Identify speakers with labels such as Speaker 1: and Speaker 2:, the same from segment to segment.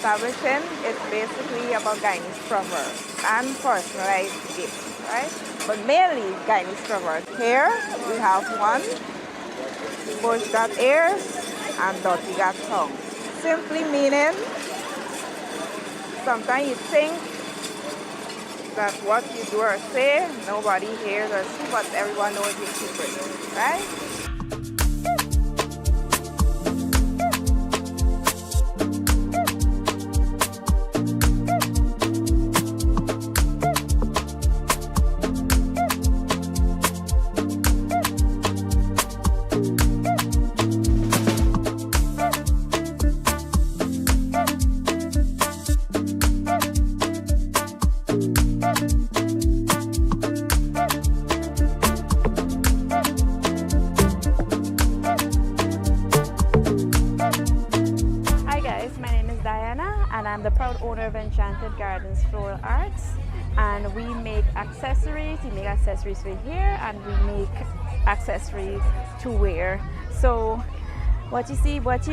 Speaker 1: establishing, it's basically about Guyanese proverbs and personalized gifts, right? But mainly Guyanese proverbs. Here we have one, bush got ears and dirty got tongue. Simply meaning, sometimes you think that what you do or say, nobody hears or sees, but everyone knows your secret, right?
Speaker 2: I'm the proud owner of Enchanted Gardens Floral Arts, and we make accessories. We make accessories for hair, and we make accessories to wear. So what you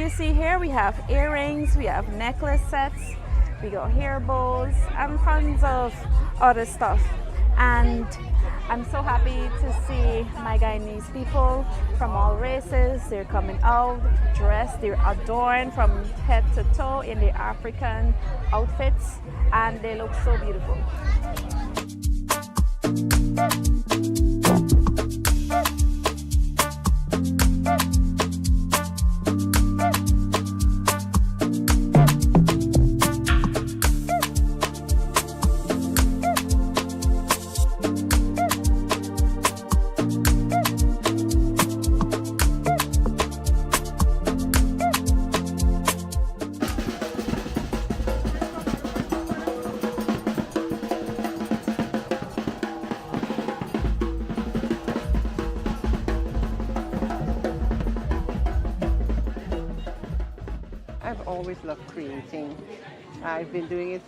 Speaker 2: see here, we have earrings, we have necklace sets, we got hair bows, and tons of other stuff. And I'm so happy to see my Guyanese people from all races. They're coming out dressed, they're adorned from head to toe in their African outfits, and they look so beautiful.
Speaker 3: I've always loved creating. I've been doing it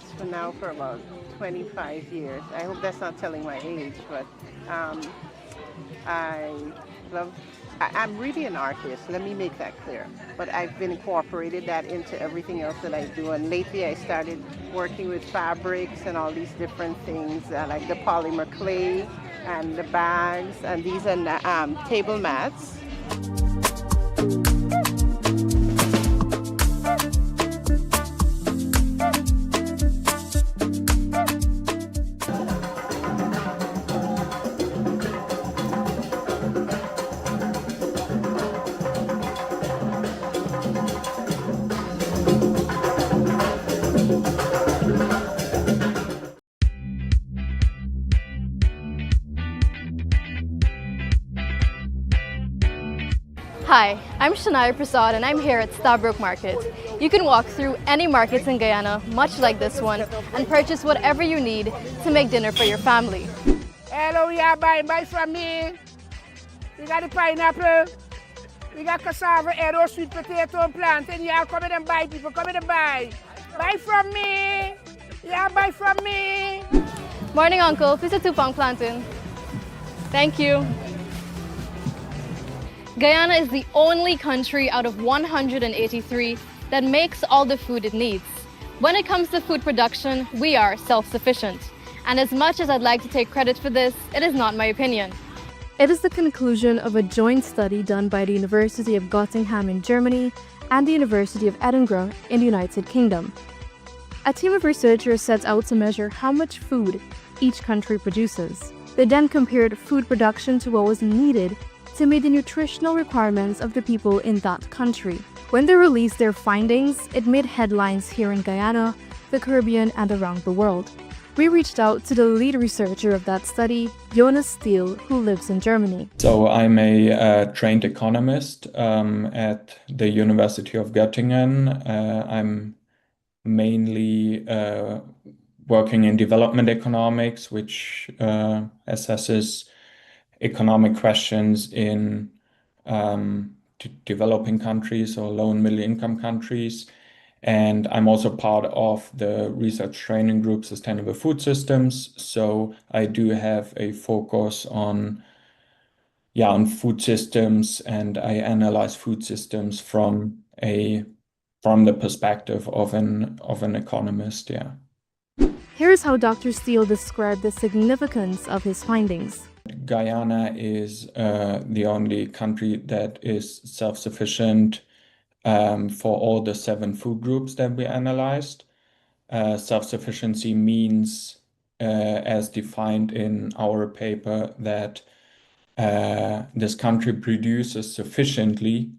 Speaker 3: for about 25 years. I hope that's not telling my age, but I love, I'm really an artist, let me make that clear. But I've been incorporated that into everything else that I do. And lately I started working with fabrics and all these different things, like the polymer clay and the bags, and these are table mats.
Speaker 4: Hi, I'm Shania Prasad and I'm here at Stabrook Market. You can walk through any markets in Guyana, much like this one, and purchase whatever you need to make dinner for your family.
Speaker 5: Hello, we are buying from me. We got the pineapple, we got cassava, arrow, sweet potato, and plantain. Yeah, come in and buy, people, come in and buy. Buy from me. Yeah, buy from me.
Speaker 4: Morning, Uncle. Please a 2-pound plantain. Thank you. Guyana is the only country out of 183 that makes all the food it needs. When it comes to food production, we are self-sufficient. And as much as I'd like to take credit for this, it is not my opinion. It is the conclusion of a joint study done by the University of Göttingen in Germany and the University of Edinburgh in the United Kingdom. A team of researchers sets out to measure how much food each country produces. They then compared food production to what was needed to meet the nutritional requirements of the people in that country. When they released their findings, it made headlines here in Guyana, the Caribbean, and around the world. We reached out to the lead researcher of that study, Jonas Steele, who lives in Germany.
Speaker 6: So I'm a trained economist at the University of Göttingen. I'm mainly working in development economics, which assesses economic questions in developing countries or low and middle income countries. And I'm also part of the research training group Sustainable Food Systems. So I do have a focus on food systems, and I analyze food systems from a from the perspective of an economist, yeah.
Speaker 4: Here's how Dr. Steele described the significance of his findings.
Speaker 6: Guyana is the only country that is self-sufficient for all the 7 food groups that we analyzed. Self-sufficiency means, as defined in our paper, that this country produces sufficiently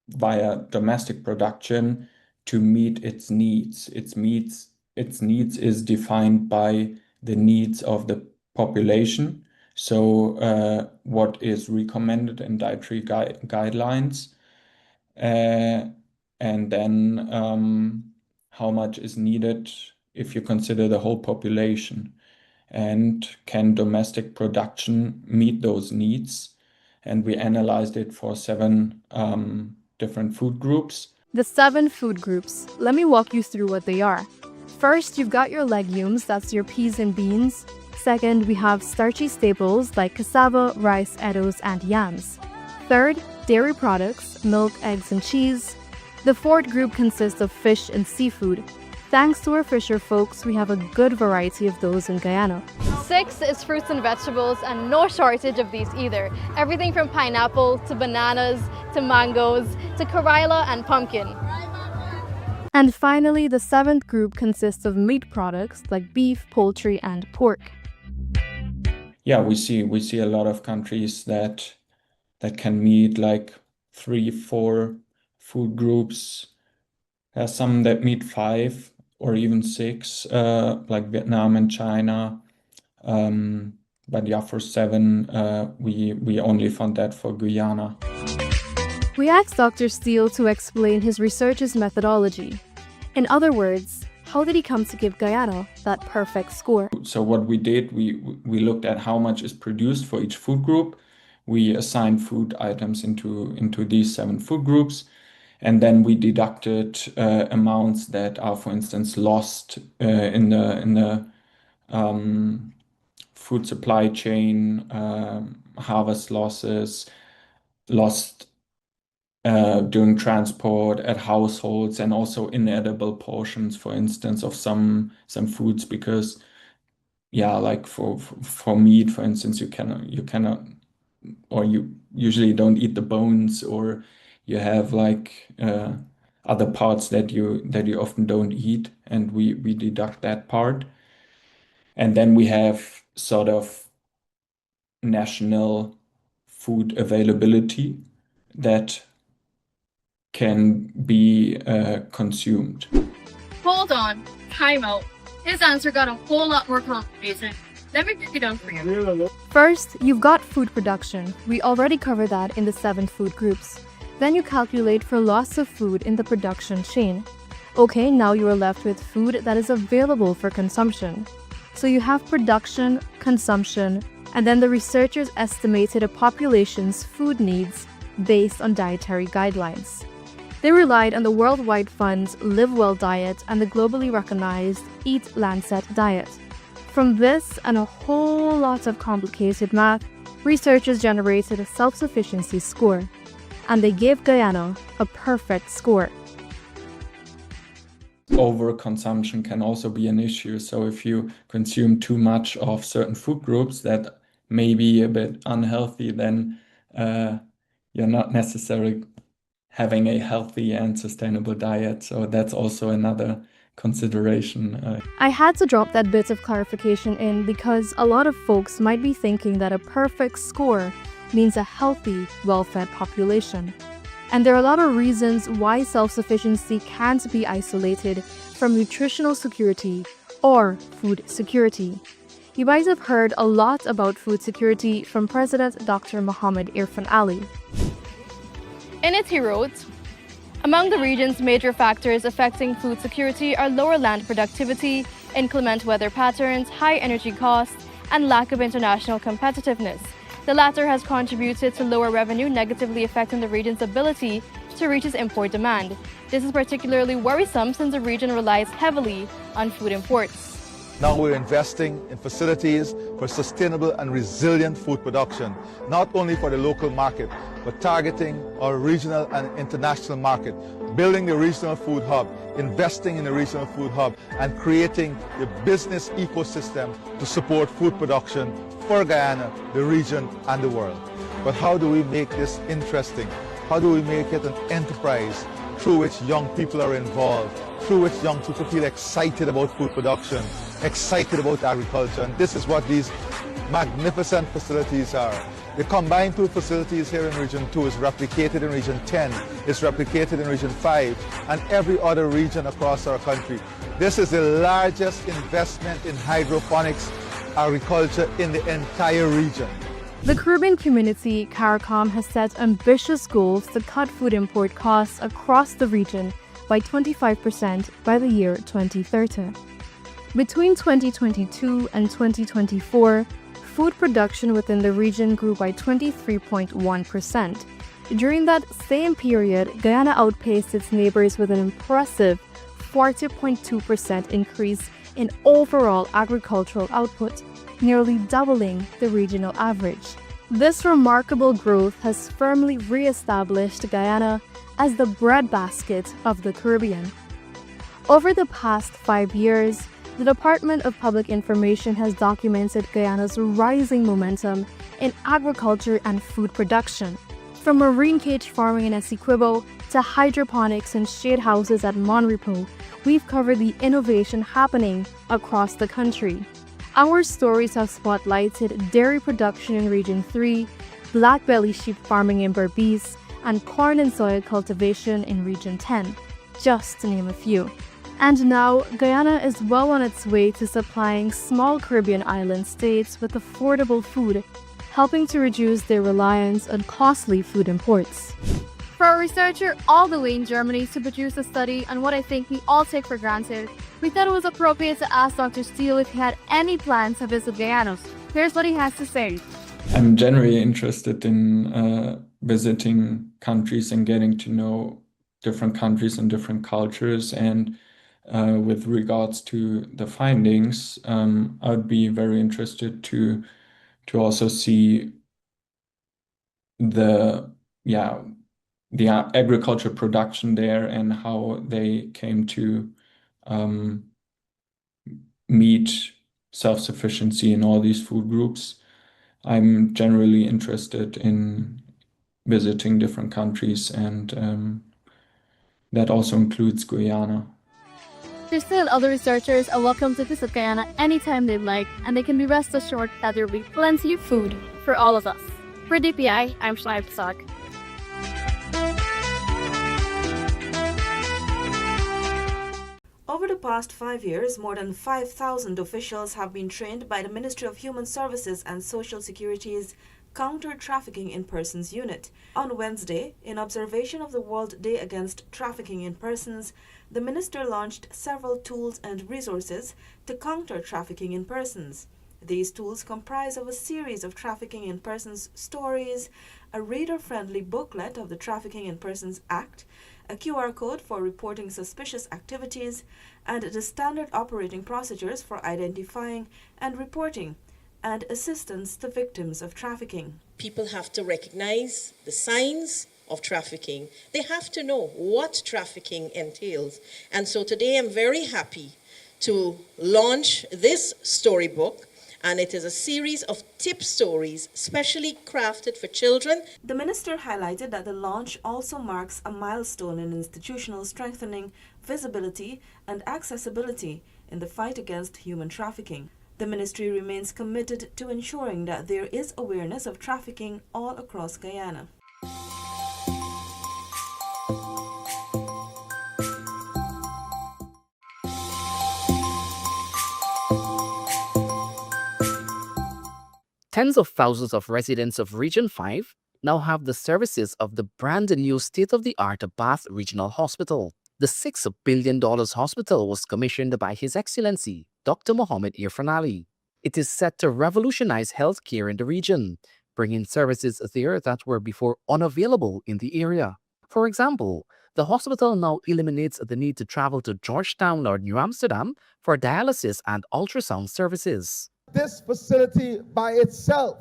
Speaker 6: via domestic production to meet its needs. Its needs is defined by the needs of the population. So what is recommended in dietary guidelines, and then how much is needed if you consider the whole population, and can domestic production meet those needs? And we analyzed it for 7 different food groups.
Speaker 4: The 7 food groups. Let me walk you through what they are. First, you've got your legumes, that's your peas and beans. Second, we have starchy staples like cassava, rice, edos, and yams. Third, dairy products, milk, eggs, and cheese. The 4th group consists of fish and seafood. Thanks to our fisher folks, we have a good variety of those in Guyana.
Speaker 2: 6 is fruits and vegetables, and no shortage of these either. Everything from pineapple to bananas to mangoes to karila and pumpkin.
Speaker 4: And finally, the 7th group consists of meat products like beef, poultry, and pork.
Speaker 6: Yeah, we see a lot of countries that can meet like 3, 4 food groups. There's some that meet 5 or even 6, like Vietnam and China. But yeah, for 7, we only found that for Guyana.
Speaker 4: We asked Dr. Steele to explain his research's methodology. In other words, how did he come to give Guyana that perfect score?
Speaker 6: So what we did, we looked at how much is produced for each food group. We assigned food items into these 7 food groups, and then we deducted amounts that are, for instance, lost in the food supply chain, harvest losses, lost during transport at households, and also inedible portions, for instance, of some foods, because yeah, like for meat, for instance, you cannot, or you usually don't eat the bones, or you have like other parts that you often don't eat, and we deduct that part. And then we have sort of national food availability that can be consumed.
Speaker 4: Hold on, time out. His answer got a whole lot more complicated. Let me break it down for you. First, you've got food production. We already covered that in the 7 food groups. Then you calculate for loss of food in the production chain. Okay, now you are left with food that is available for consumption. So you have production, consumption, and then the researchers estimated a population's food needs based on dietary guidelines. They relied on the Worldwide Fund's Live Well diet and the globally recognized Eat Lancet diet. From this and a whole lot of complicated math, researchers generated a self-sufficiency score, and they gave Guyana a perfect score.
Speaker 6: Overconsumption can also be an issue. So if you consume too much of certain food groups that may be a bit unhealthy, then you're not necessarily having a healthy and sustainable diet. So that's also another consideration.
Speaker 4: I had to drop that bit of clarification in because a lot of folks might be thinking that a perfect score means a healthy, well-fed population. And there are a lot of reasons why self-sufficiency can't be isolated from nutritional security or food security. You might have heard a lot about food security from President Dr. Mohammed Irfan Ali.
Speaker 2: In it, he wrote, among the region's major factors affecting food security are lower land productivity, inclement weather patterns, high energy costs, and lack of international competitiveness. The latter has contributed to lower revenue, negatively affecting the region's ability to reach its import demand. This is particularly worrisome since the region relies heavily on food imports.
Speaker 7: Now we're investing in facilities for sustainable and resilient food production, not only for the local market, but targeting our regional and international market, building the regional food hub, investing in the regional food hub, and creating the business ecosystem to support food production for Guyana, the region, and the world. But how do we make this interesting? How do we make it an enterprise through which young people are involved, through which young people feel excited about food production, excited about agriculture? And this is what these magnificent facilities are. The combined two facilities here in Region 2 is replicated in Region 10, is replicated in Region 5, and every other region across our country. This is the largest investment in hydroponics agriculture in the entire region.
Speaker 4: The Caribbean community, CARICOM, has set ambitious goals to cut food import costs across the region by 25% by the year 2030. Between 2022 and 2024, food production within the region grew by 23.1%. During that same period, Guyana outpaced its neighbors with an impressive 40.2% increase in overall agricultural output, nearly doubling the regional average. This remarkable growth has firmly re-established Guyana as the breadbasket of the Caribbean. Over the past 5 years, the Department of Public Information has documented Guyana's rising momentum in agriculture and food production. From marine cage farming in Essequibo to hydroponics and shade houses at Monrepo, we've covered the innovation happening across the country. Our stories have spotlighted dairy production in Region 3, black belly sheep farming in Berbice, and corn and soy cultivation in Region 10, just to name a few. And now, Guyana is well on its way to supplying small Caribbean island states with affordable food, helping to reduce their reliance on costly food imports. For a researcher all the way in Germany to produce a study on what I think we all take for granted, we thought it was appropriate to ask Dr. Steele if he had any plans to visit Guyana. Here's what he has to say.
Speaker 6: I'm generally interested in visiting countries and getting to know different countries and different cultures. And with regards to the findings, I would be very interested to also see the agriculture production there and how they came to meet self-sufficiency in all these food groups. I'm generally interested in visiting different countries, and that also includes Guyana.
Speaker 4: Tristan and other researchers are welcome to visit Guyana anytime they'd like, and they can be rest assured that there will be plenty of food for all of us. For DPI, I'm Shalaib Pasag.
Speaker 8: Over the past 5 years, more than 5,000 officials have been trained by the Ministry of Human Services and Social Security's Counter Trafficking in Persons Unit. On Wednesday, in observation of the World Day Against Trafficking in Persons, the minister launched several tools and resources to counter trafficking in persons. These tools comprise of a series of trafficking in persons stories, a reader-friendly booklet of the Trafficking in Persons Act, a QR code for reporting suspicious activities, and the standard operating procedures for identifying and reporting, and assistance to victims of trafficking.
Speaker 9: People have to recognize the signs of trafficking. They have to know what trafficking entails. And so today I'm very happy to launch this storybook, and it is a series of tip stories specially crafted for children.
Speaker 8: The minister highlighted that the launch also marks a milestone in institutional strengthening, visibility, and accessibility in the fight against human trafficking. The ministry remains committed to ensuring that there is awareness of trafficking all across Guyana.
Speaker 10: Tens of thousands of residents of Region 5 now have the services of the brand new state-of-the-art Bath Regional Hospital. The $6 billion hospital was commissioned by His Excellency, Dr. Mohammed Irfan Ali. It is set to revolutionize healthcare in the region, bringing services there that were before unavailable in the area. For example, The hospital now eliminates the need to travel to Georgetown or New Amsterdam for dialysis and ultrasound services.
Speaker 7: This facility by itself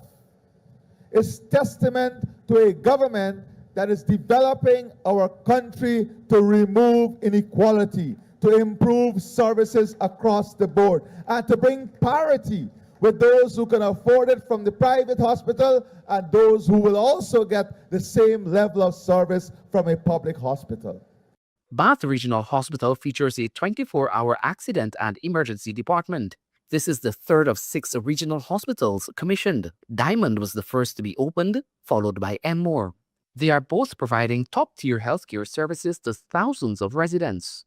Speaker 7: is testament to a government that is developing our country to remove inequality, to improve services across the board, and to bring parity with those who can afford it from the private hospital and those who will also get the same level of service from a public hospital.
Speaker 10: Bath Regional Hospital features a 24-hour accident and emergency department. This is the third of 6 regional hospitals commissioned. Diamond was the first to be opened, followed by Enmore. They are both providing top-tier healthcare services to thousands of residents.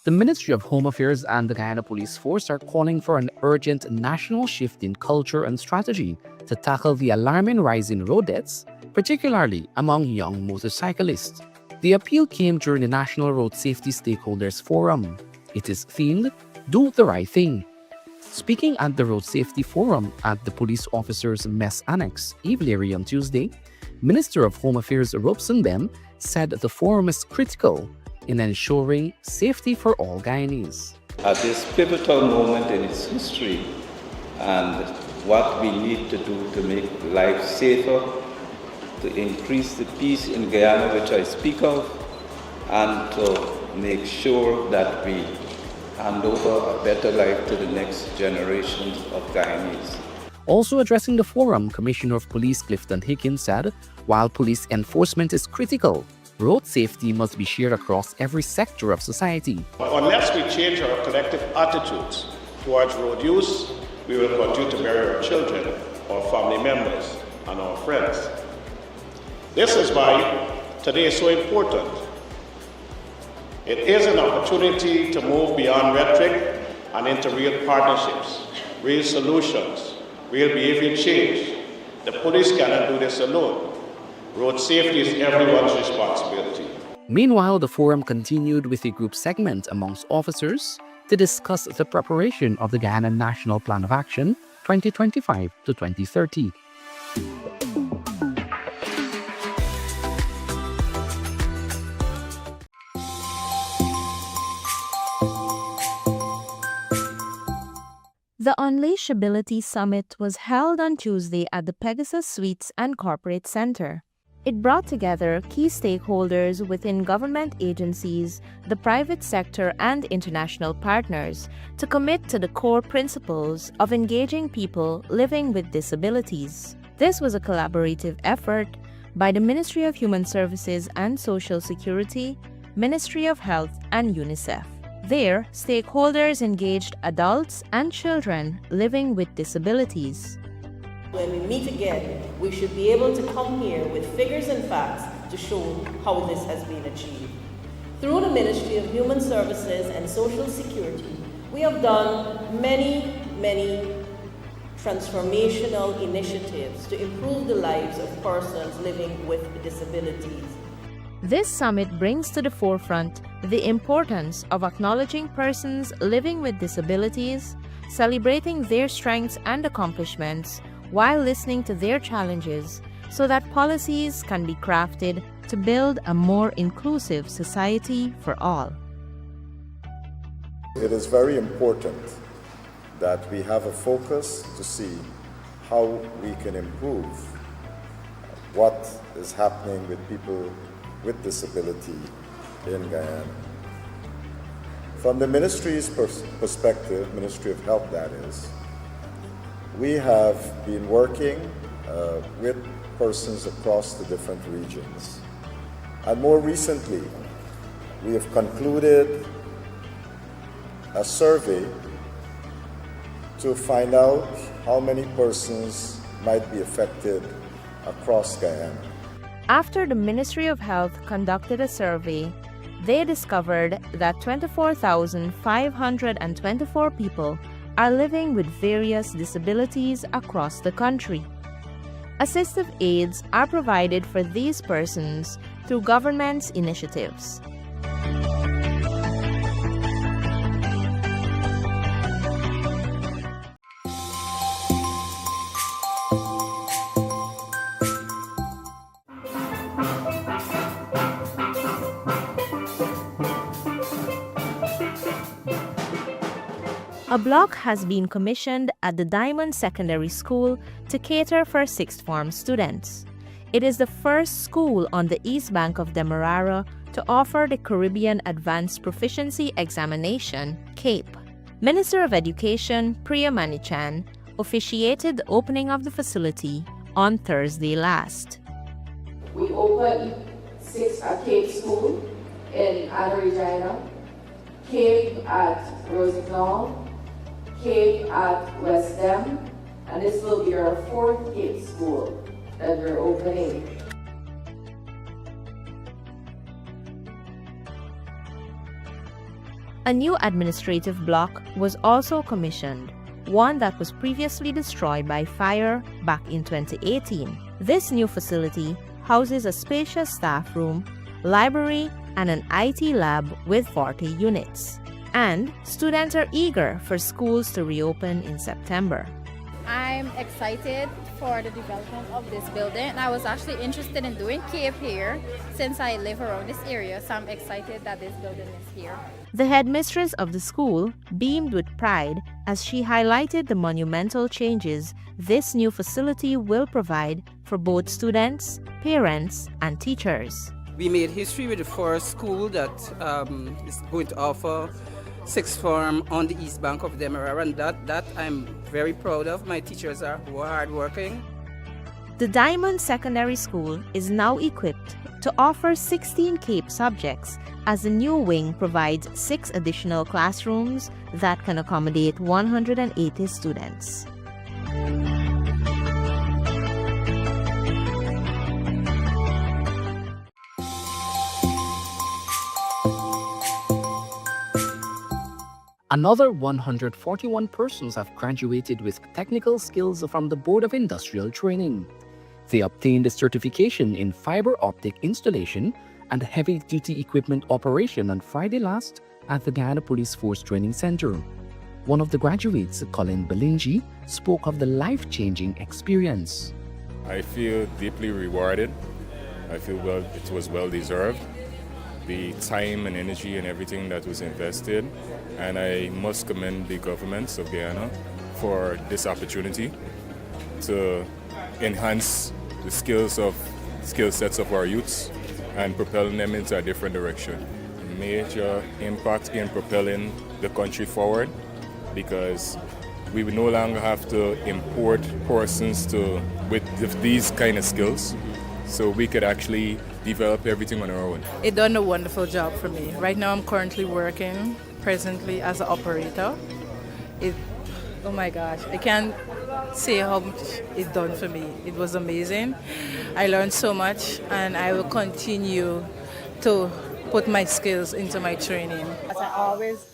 Speaker 10: The Ministry of Home Affairs and the Guyana Police Force are calling for an urgent national shift in culture and strategy to tackle the alarming rise in road deaths, particularly among young motorcyclists. The appeal came during the National Road Safety Stakeholders Forum. It is themed, Do the Right Thing. Speaking at the Road Safety Forum at the Police Officers Mess Annex, Eve Leary on Tuesday, Minister of Home Affairs Robson Bem said the forum is critical in ensuring safety for all Guyanese.
Speaker 11: At this pivotal moment in its history and what we need to do to make life safer, to increase the peace in Guyana, which I speak of, and to make sure that we hand over a better life to the next generations of Guyanese.
Speaker 10: Also addressing the forum, Commissioner of Police Clifton Higgins said, while police enforcement is critical, road safety must be shared across every sector of society.
Speaker 12: Unless we change our collective attitudes towards road use, we will continue to bury our children, our family members, and our friends. This is why today is so important. It is an opportunity to move beyond rhetoric and into real partnerships, real solutions, real behavior change. The police cannot do this alone. Road safety is everyone's responsibility.
Speaker 10: Meanwhile, the forum continued with a group segment amongst officers to discuss the preparation of the Guyana National Plan of Action 2025 to 2030.
Speaker 13: The Unleashability Summit was held on Tuesday at the Pegasus Suites and Corporate Center. It brought together key stakeholders within government agencies, the private sector, and international partners to commit to the core principles of engaging people living with disabilities. This was a collaborative effort by the Ministry of Human Services and Social Security, Ministry of Health, and UNICEF. There, stakeholders engaged adults and children living with disabilities.
Speaker 9: When we meet again, we should be able to come here with figures and facts to show how this has been achieved. Through the Ministry of Human Services and Social Security, we have done many transformational initiatives to improve the lives of persons living with disabilities.
Speaker 13: This summit brings to the forefront the importance of acknowledging persons living with disabilities, celebrating their strengths and accomplishments, while listening to their challenges so that policies can be crafted to build a more inclusive society for all.
Speaker 14: It is very important that we have a focus to see how we can improve what is happening with people with disability in Guyana. From the ministry's perspective, Ministry of Health that is, we have been working with persons across the different regions. And more recently, we have concluded a survey to find out how many persons might be affected across Guyana.
Speaker 13: After the Ministry of Health conducted a survey, they discovered that 24,524 people are living with various disabilities across the country. Assistive aids are provided for these persons through government's initiatives. A block has been commissioned at the Diamond Secondary School to cater for sixth form students. It is the first school on the east bank of Demerara to offer the Caribbean Advanced Proficiency Examination, CAPE. Minister of Education Priya Manichan officiated the opening of the facility on Thursday last.
Speaker 15: We opened 6 at CAPE School in Guyana, CAPE at Rossignol, CAPE at West Dem, and this will be our 4th CAPE school that we're opening.
Speaker 13: A new administrative block was also commissioned, one that was previously destroyed by fire back in 2018. This new facility houses a spacious staff room, library, and an IT lab with 40 units. And students are eager for schools to reopen in September.
Speaker 16: I'm excited for the development of this building, and I was actually interested in doing CAPE here since I live around this area, so I'm excited that this building is here.
Speaker 13: The headmistress of the school beamed with pride as she highlighted the monumental changes this new facility will provide for both students, parents, and teachers.
Speaker 17: We made history with the first school that is going to offer sixth form on the east bank of Demerara, and that I'm very proud of. My teachers are hardworking.
Speaker 13: The Diamond Secondary School is now equipped to offer 16 CAPE subjects, as the new wing provides 6 additional classrooms that can accommodate 180 students.
Speaker 10: Another 141 persons have graduated with technical skills from the Board of Industrial Training. They obtained a certification in fiber optic installation and heavy-duty equipment operation on Friday last at the Guyana Police Force Training Center. One of the graduates, Colin Belingi, spoke of the life-changing experience.
Speaker 18: I feel deeply rewarded. I feel it was well-deserved. The time and energy and everything that was invested, and I must commend the governments of Guyana for this opportunity to enhance the skill sets of our youths and propelling them into a different direction. Major impact in propelling the country forward, because we would no longer have to import persons with these kind of skills, so we could actually develop everything on our own.
Speaker 19: It done a wonderful job for me. Right now I'm currently working presently as an operator. Oh my gosh, I can't say how much it done for me. It was amazing. I learned so much, and I will continue to put my skills into my training.
Speaker 20: I always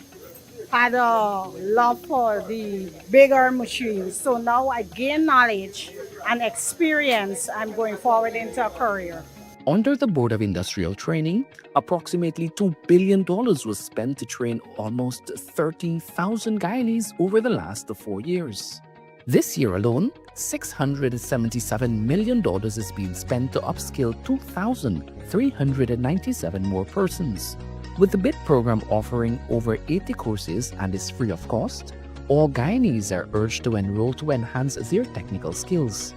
Speaker 20: had a love for the bigger machines, so now I gain knowledge and experience. I'm going forward into a career.
Speaker 10: Under the Board of Industrial Training, approximately $2 billion was spent to train almost 13,000 Guyanese over the last 4 years. This year alone, $677 million is being spent to upskill 2,397 more persons. With the BID program offering over 80 courses and is free of cost, all Guyanese are urged to enroll to enhance their technical skills.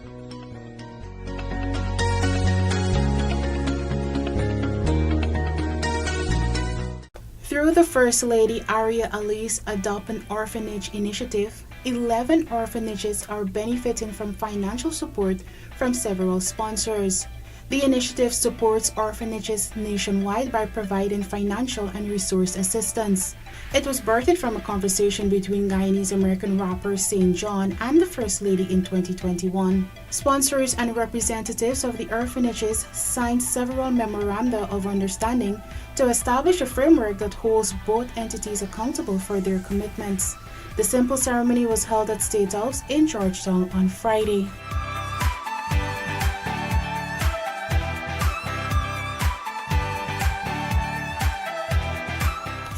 Speaker 21: Through the First Lady Aria Ali's Adopt an Orphanage initiative, 11 orphanages are benefiting from financial support from several sponsors. The initiative supports orphanages nationwide by providing financial and resource assistance. It was birthed from a conversation between Guyanese-American rapper St. John and the First Lady in 2021. Sponsors and representatives of the orphanages signed several memoranda of understanding to establish a framework that holds both entities accountable for their commitments. The simple ceremony was held at State House in Georgetown on Friday.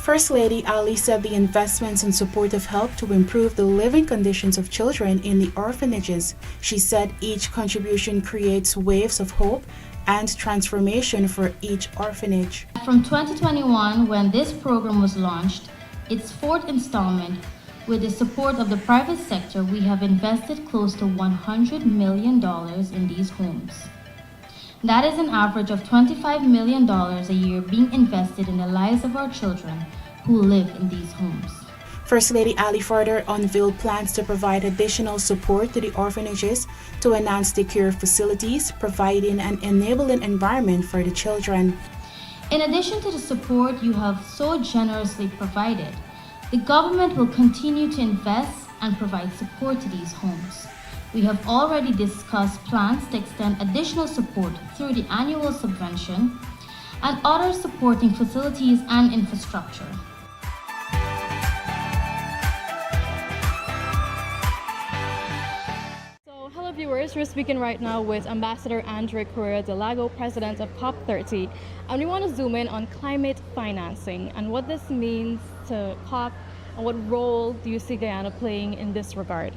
Speaker 21: First Lady Ali said the investments and supportive help to improve the living conditions of children in the orphanages. She said each contribution creates waves of hope and transformation for each orphanage.
Speaker 22: From 2021, when this program was launched, its fourth installment
Speaker 1: With the support of the private sector, we have invested close to $100 million in these homes. That is an average of $25 million a year being invested in the lives of our children who live in these homes.
Speaker 21: First Lady Ali further unveiled plans to provide additional support to the orphanages to enhance the care facilities, providing an enabling environment for the children.
Speaker 1: In addition to the support you have so generously provided, the government will continue to invest and provide support to these homes. We have already discussed plans to extend additional support through the annual subvention and other supporting facilities and infrastructure.
Speaker 4: Hello viewers, we're speaking right now with Ambassador Andre Correa de Lago, President of COP30, and we want to zoom in on climate financing and what this means to COP and what role do you see Guyana playing in this regard,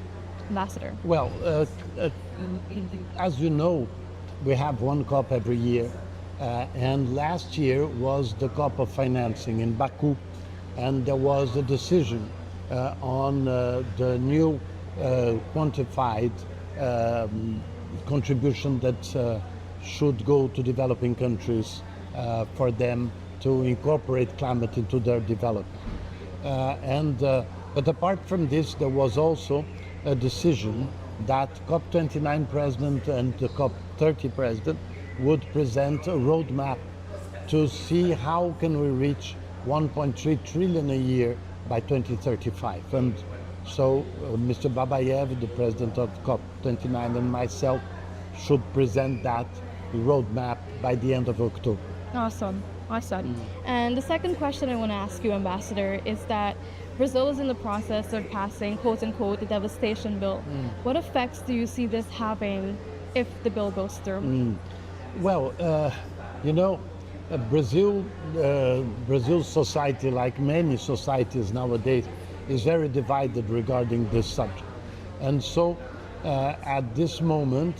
Speaker 4: Ambassador?
Speaker 22: Well, as you know, we have one COP every year, and last year was the COP of financing in Baku, and there was a decision on the new quantified contribution that should go to developing countries for them to incorporate climate into their development. But apart from this, there was also a decision that COP29 President and the COP30 President would present a roadmap to see how can we reach 1.3 trillion a year by 2035. And so Mr. Babayev, the president of COP29, and myself should present that roadmap by the end of October.
Speaker 4: Awesome. And the second question I want to ask you, Ambassador, is that Brazil is in the process of passing, quote unquote, the devastation bill. What effects do you see this having if the bill goes through?
Speaker 22: Well, Brazil's society, like many societies nowadays, is very divided regarding this subject. And so at this moment,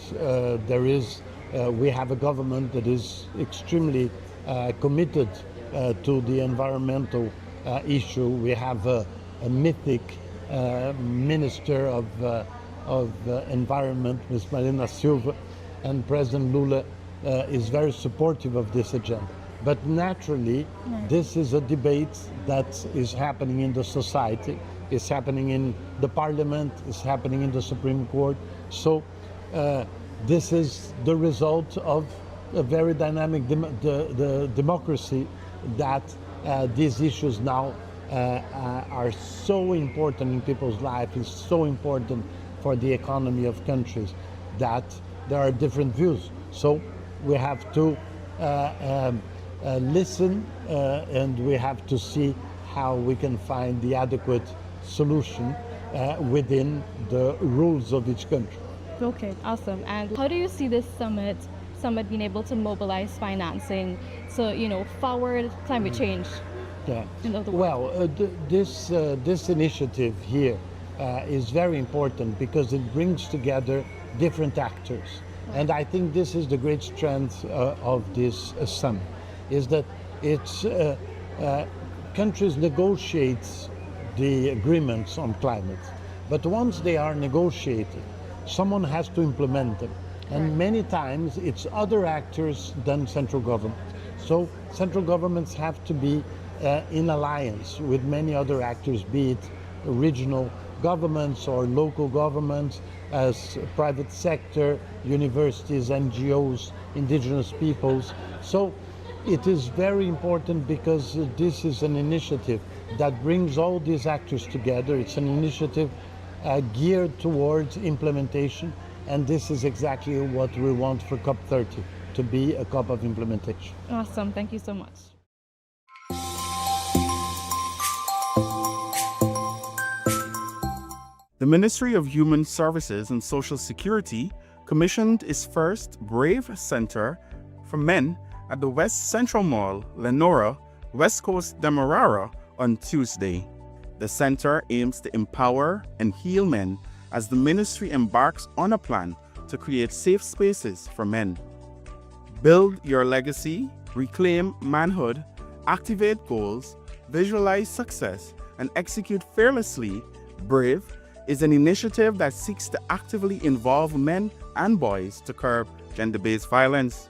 Speaker 22: we have a government that is extremely committed to the environmental issue. We have a mythic Minister of Environment, Ms. Marina Silva, and President Lula is very supportive of this agenda. But naturally, this is a debate that is happening in the society, is happening in the parliament, is happening in the Supreme Court. So this is the result of a very dynamic democracy that these issues now are so important in people's lives, is so important for the economy of countries that there are different views. So we have to listen and we have to see how we can find the adequate solution within the rules of each country.
Speaker 4: Okay, awesome. And how do you see this summit being able to mobilize financing to, forward climate change?
Speaker 22: Yeah. Well, this initiative here is very important because it brings together different actors. And I think this is the great strength of this summit, is that it's countries negotiate the agreements on climate, but once they are negotiated, someone has to implement them. And many times it's other actors than central government. So central governments have to be in alliance with many other actors, be it regional governments or local governments, as private sector, universities, NGOs, indigenous peoples. So it is very important because this is an initiative that brings all these actors together. It's an initiative geared towards implementation, and this is exactly what we want for COP30, to be a COP of implementation.
Speaker 4: Awesome, thank you so much.
Speaker 23: The Ministry of Human Services and Social Security commissioned its first Brave Center for Men at the West Central Mall, Lenora, West Coast, Demerara on Tuesday. The center aims to empower and heal men as the ministry embarks on a plan to create safe spaces for men. Build your legacy, reclaim manhood, activate goals, visualize success, and execute fearlessly BRAVE is an initiative that seeks to actively involve men and boys to curb gender-based violence.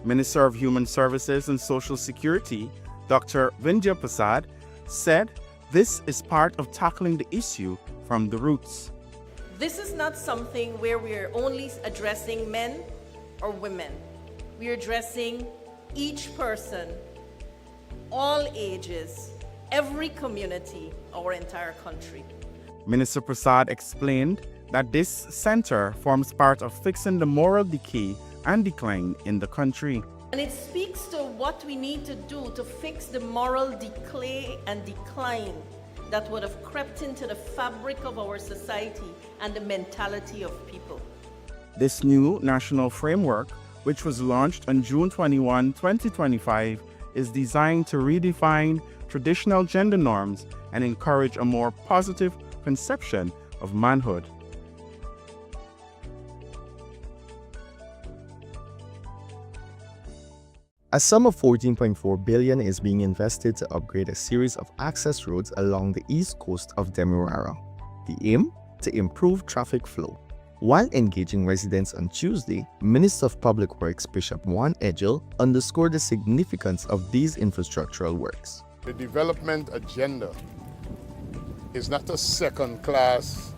Speaker 23: Minister of Human Services and Social Security, Dr. Vindya Prasad, said this is part of tackling the issue from the roots.
Speaker 9: This is not something where we are only addressing men or women. We are addressing each person, all ages, every community, our entire country.
Speaker 23: Minister Prasad explained that this center forms part of fixing the moral decay and decline in the country.
Speaker 9: And it speaks to what we need to do to fix the moral decay and decline that would have crept into the fabric of our society and the mentality of people.
Speaker 23: This new national framework, which was launched on June 21, 2025, is designed to redefine traditional gender norms and encourage a more positive conception of manhood.
Speaker 2: A sum of $14.4 billion is being invested to upgrade a series of access roads along the east coast of Demerara. The aim? To improve traffic flow. While engaging residents on Tuesday, Minister of Public Works Bishop Juan Edgel underscored the significance of these infrastructural works.
Speaker 3: The development agenda is not a second-class,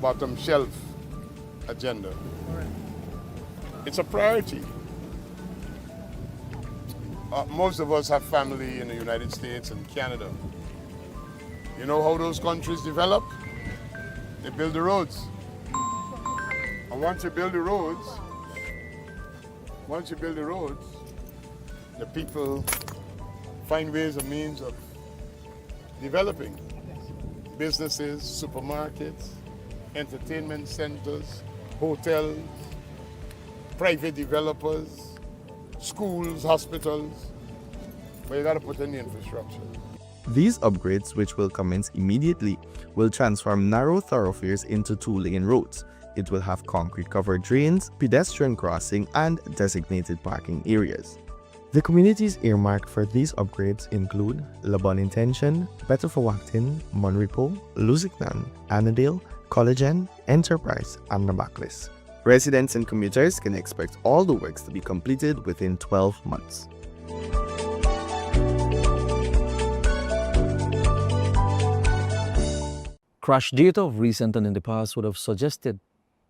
Speaker 3: bottom-shelf agenda. It's a priority. Most of us have family in the United States and Canada. You know how those countries develop? They build the roads. And once you build the roads, the people find ways and means of developing businesses, supermarkets, entertainment centers, hotels, private developers, schools, hospitals, but you got to put in the infrastructure.
Speaker 2: These upgrades, which will commence immediately, will transform narrow thoroughfares into two-lane roads. It will have concrete-covered drains, pedestrian crossing, and designated parking areas. The communities earmarked for these upgrades include La Bonne Intention, Betterforwacton, Monrepo, Lusignan, Annandale, Collagen, Enterprise, and Nabaclis. Residents and commuters can expect all the works to be completed within 12 months.
Speaker 5: Crash data of recent and in the past would have suggested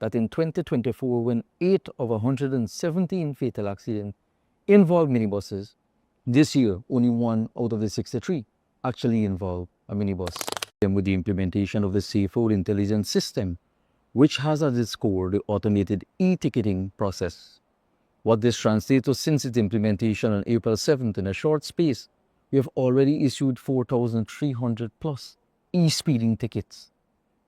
Speaker 5: that in 2024, when 8 of 117 fatal accidents involved minibuses, this year only 1 out of the 63 actually involved a minibus. And with the implementation of the Safe Road Intelligence System, which has at its core the automated e-ticketing process. What this translates to since its implementation on April 7th, in a short space, we have already issued 4,300 plus e-speeding tickets.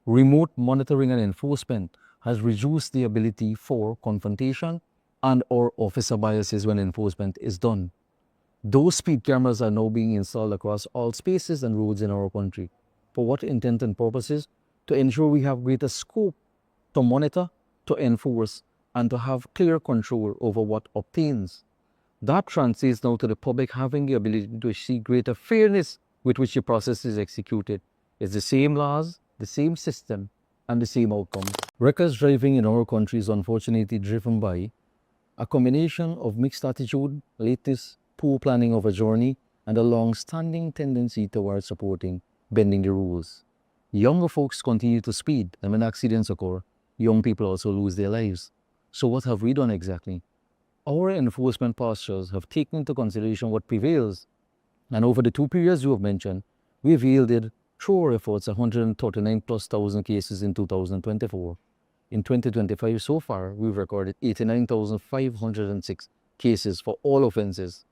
Speaker 5: Remote monitoring and enforcement has reduced the ability for confrontation and or officer biases when enforcement is done. Those speed cameras are now being installed across all spaces and roads in our country. For what intent and purposes? To ensure we have greater scope to monitor, to enforce, and to have clear control over what obtains. That translates now to the public having the ability to see greater fairness with which the process is executed. It's the same laws, the same system, and the same outcomes. Reckless driving in our country is unfortunately driven by a combination of mixed attitude, lateness, poor planning of a journey, and a long-standing tendency towards supporting bending the rules. Younger folks continue to speed, and when accidents occur, young people also lose their lives. So what have we done exactly? Our enforcement postures have taken into consideration what prevails, and over the 2 periods you have mentioned, we've yielded through our efforts 139 plus thousand cases in 2024. In 2025 so far, we've recorded 89,506 cases for all offenses.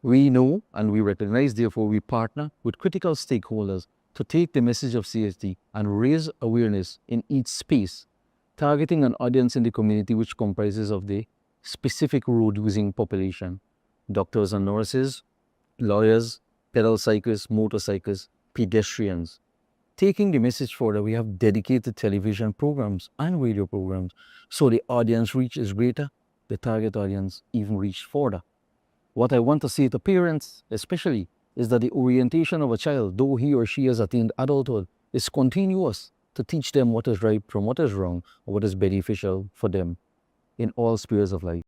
Speaker 5: We know and we recognize, therefore we partner with critical stakeholders to take the message of safety and raise awareness in each space, targeting an audience in the community which comprises of the specific road-using population: doctors and nurses, lawyers, pedal cyclists, motorcyclists, pedestrians. Taking the message further, we have dedicated television programs and radio programs, so the audience reach is greater, the target audience even reached further. What I want to say to parents especially is that the orientation of a child, though he or she has attained adulthood, is continuous to teach them what is right from what is wrong or what is beneficial for them in all spheres of life.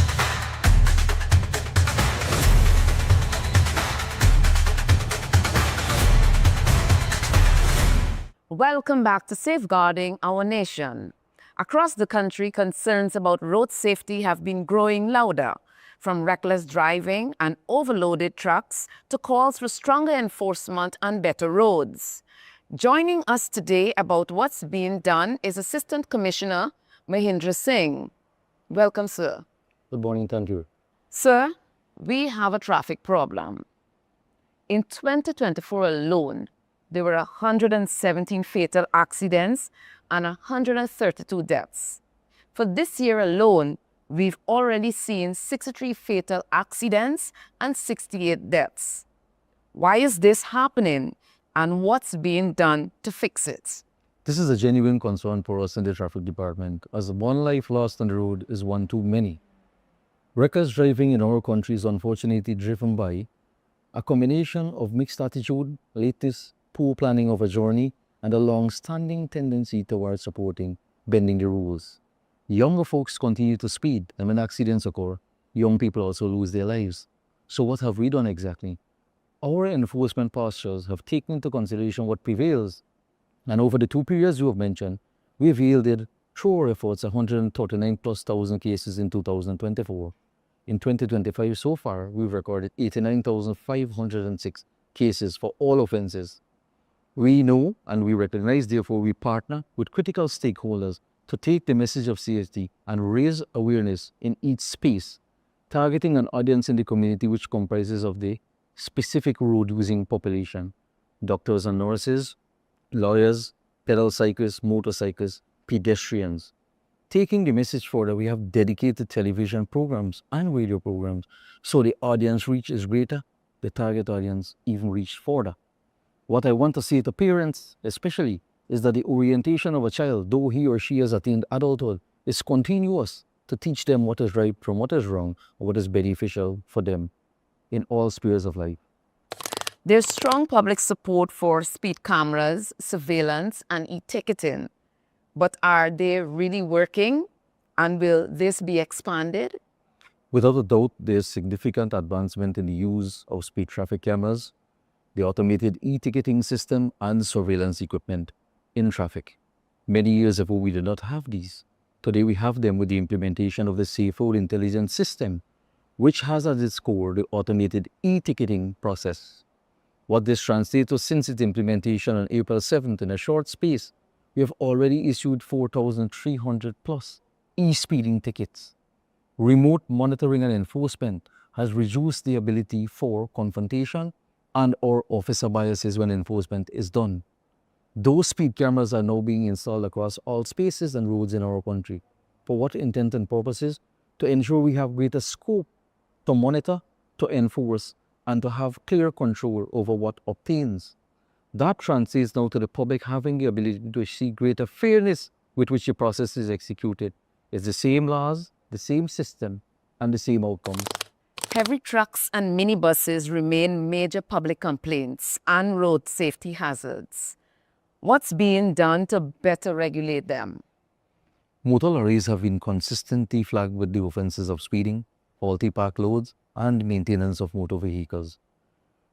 Speaker 6: Welcome back to Safeguarding Our Nation. Across the country, concerns about road safety have been growing louder, from reckless driving and overloaded trucks to calls for stronger enforcement and better roads. Joining us today about what's being done is Assistant Commissioner Mahindra Singh. Welcome, sir.
Speaker 5: Good morning, thank you.
Speaker 6: Sir, we have a traffic problem. In 2024 alone, there were 117 fatal accidents and 132 deaths. For this year alone, we've already seen 63 fatal accidents and 68 deaths. Why is this happening, and what's being done to fix it?
Speaker 5: This is a genuine concern for us in the traffic department, as one life lost on the road is one too many. Reckless driving in our country is unfortunately driven by a combination of mixed attitude, latest poor planning of a journey, and a long-standing tendency towards supporting bending the rules. Younger folks continue to speed, and when accidents occur, young people also lose their lives. So what have we done exactly? Our enforcement postures have taken into consideration what prevails, and over the 2 periods you have mentioned, we have yielded, through our efforts, 139 plus thousand cases in 2024. In 2025 so far, we've recorded 89,506 cases for all offenses. We know and we recognize, therefore, we partner with critical stakeholders to take the message of safety and raise awareness in each space, targeting an audience in the community which comprises of the specific road-using population: doctors and nurses, lawyers, pedal cyclists, motorcyclists, pedestrians. Taking the message further, we have dedicated television programs and radio programs, so the audience reach is greater, the target audience even reached further. What I want to say to parents especially is that the orientation of a child, though he or she has attained adulthood, is continuous to teach them what is right from what is wrong or what is beneficial for them in all spheres of life.
Speaker 6: There's strong public support for speed cameras, surveillance, and e-ticketing. But are they really working? And will this be expanded?
Speaker 5: Without a doubt, there's significant advancement in the use of speed traffic cameras, the automated e-ticketing system, and surveillance equipment in traffic. Many years ago, we did not have these. Today, we have them with the implementation of the Safe Road Intelligence System, which has at its core the automated e-ticketing process. What this translates to, since its implementation on April 7th, in a short space, we have already issued 4,300 plus e-speeding tickets. Remote monitoring and enforcement has reduced the ability for confrontation and/or officer biases when enforcement is done. Those speed cameras are now being installed across all spaces and roads in our country. For what intent and purposes? To ensure we have greater scope to monitor, to enforce, and to have clear control over what obtains. That translates now to the public having the ability to see greater fairness with which the process is executed. It's the same laws, the same system, and the same outcomes.
Speaker 6: Heavy trucks and minibuses remain major public complaints and road safety hazards. What's being done to better regulate them?
Speaker 5: Motor lorries have been consistently flagged with the offenses of speeding, faulty park loads, and maintenance of motor vehicles.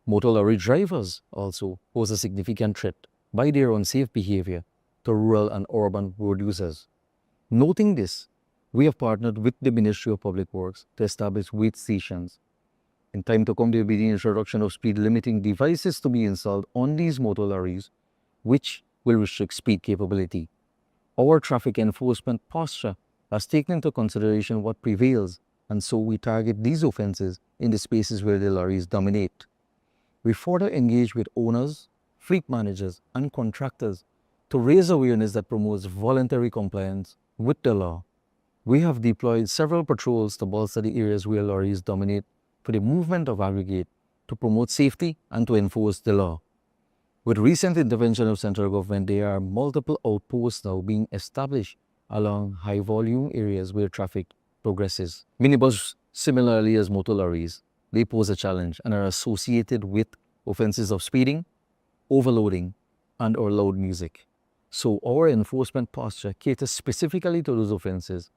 Speaker 5: Motor lorry drivers also pose a significant threat by their unsafe behavior to rural and urban road users. Noting this, we have partnered with the Ministry of Public Works to establish weight stations. In time to come, there will be the introduction of speed limiting devices to be installed on these motor lorries, which will restrict speed capability. Our traffic enforcement posture has taken into consideration what prevails, and so we target these offenses in the spaces where the lorries dominate. We further engage with owners, fleet managers, and contractors to raise awareness that promotes voluntary compliance with the law. We have deployed several patrols to bolster the areas where lorries dominate for the movement of aggregate, to promote safety and to enforce the law. With recent intervention of central government, there are multiple outposts now being established along high-volume areas where traffic progresses. Minibus, similarly as motor lorries, they pose a challenge and are associated with offenses of speeding, overloading, and or loud music. So our enforcement posture caters specifically to those offenses.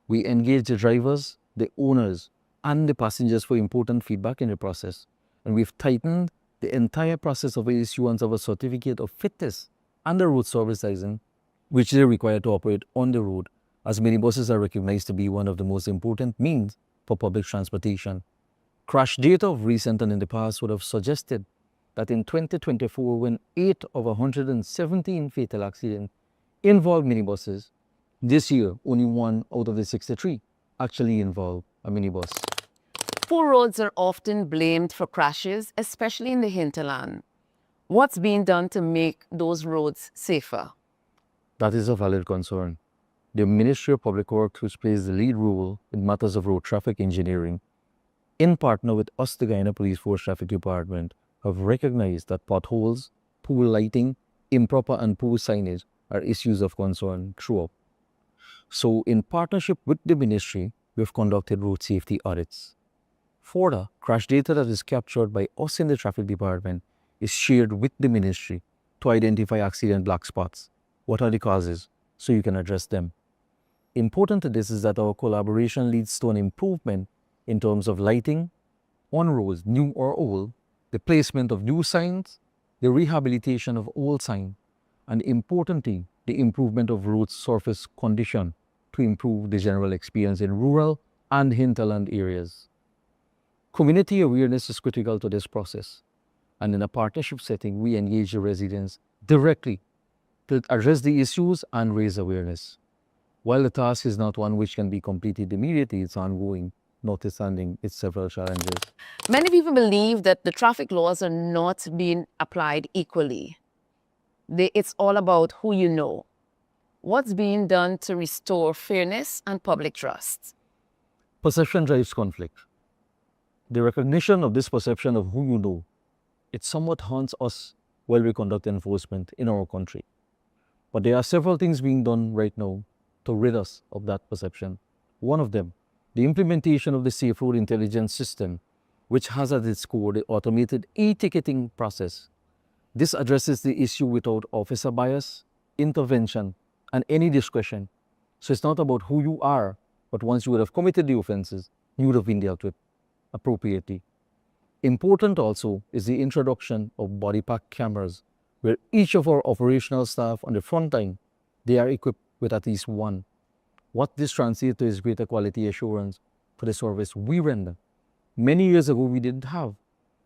Speaker 5: We engage the drivers, the owners, and the passengers for important feedback in the process. And we've tightened the entire process of the issuance of a certificate of fitness and the road service license, which they require to operate on the road, as minibuses are recognized to be one of the most important means for public transportation. Crash data of recent and in the past would have suggested that in 2024, when 8 of 117 fatal accidents involved minibuses, this year only 1 out of the 63 actually involved a minibus.
Speaker 6: Poor roads are often blamed for crashes, especially in the hinterland. What's being done to make those roads safer?
Speaker 5: That is a valid concern. The Ministry of Public Works, which plays the lead role in matters of road traffic engineering, in partner with us, the Guyana Police Force Traffic Department, have recognized that potholes, poor lighting, improper and poor signage are issues of concern throughout. So, in partnership with the ministry, we have conducted road safety audits. Further, crash data that is captured by us in the traffic department is shared with the ministry to identify accident black spots. What are the causes? So you can address them. Important to this is that our collaboration leads to an improvement in terms of lighting on roads, new or old, the placement of new signs, the rehabilitation of old signs, and importantly, the improvement of road surface condition to improve the general experience in rural and hinterland areas. Community awareness is critical to this process, and in a partnership setting, we engage the residents directly to address the issues and raise awareness. While the task is not one which can be completed immediately, it's ongoing, notwithstanding its several challenges.
Speaker 6: Many people believe that the traffic laws are not being applied equally. It's all about who you know. What's being done to restore fairness and public trust?
Speaker 5: Perception drives conflict. The recognition of this perception of who you know, it somewhat haunts us while we conduct enforcement in our country. But there are several things being done right now to rid us of that perception. One of them, the implementation of the Safe Road Intelligence System, which has at its core the automated e-ticketing process. This addresses the issue without officer bias, intervention, and any discretion. So it's not about who you are, but once you would have committed the offenses, you would have been dealt with appropriately. Important also is the introduction of body pack cameras, where each of our operational staff on the front line, they are equipped with at least one. What this translates to is greater quality assurance for the service we render. Many years ago, we didn't have.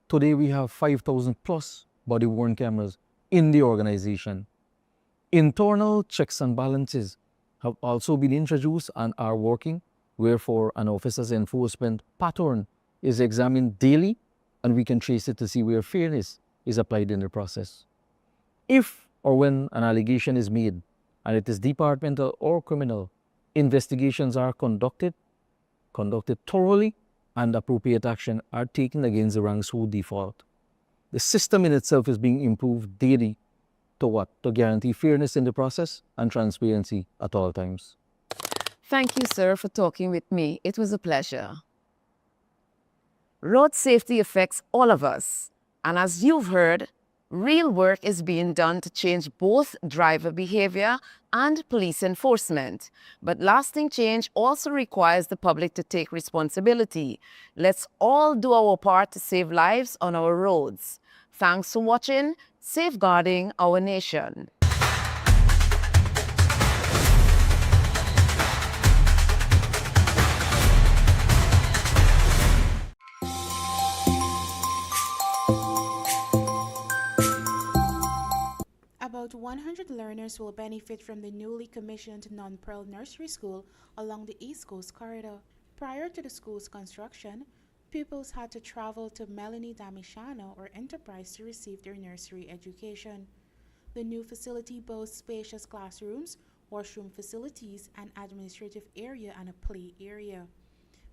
Speaker 5: Today, we have 5,000 plus body-worn cameras in the organization. Internal checks and balances have also been introduced and are working, wherefore an officer's enforcement pattern is examined daily and we can trace it to see where fairness is applied in the process. If or when an allegation is made, and it is departmental or criminal, investigations are conducted thoroughly, and appropriate action are taken against the ranks who default. The system in itself is being improved daily to what? To guarantee fairness in the process and transparency at all times.
Speaker 6: Thank you, sir, for talking with me. It was a pleasure. Road safety affects all of us, and as you've heard, real work is being done to change both driver behavior and police enforcement. But lasting change also requires the public to take responsibility. Let's all do our part to save lives on our roads. Thanks for watching Safeguarding Our Nation.
Speaker 21: About 100 learners will benefit from the newly commissioned non-Pearl Nursery School along the East Coast Corridor. Prior to the school's construction, pupils had to travel to Melanie Damishano or Enterprise to receive their nursery education. The new facility boasts spacious classrooms, washroom facilities, an administrative area, and a play area.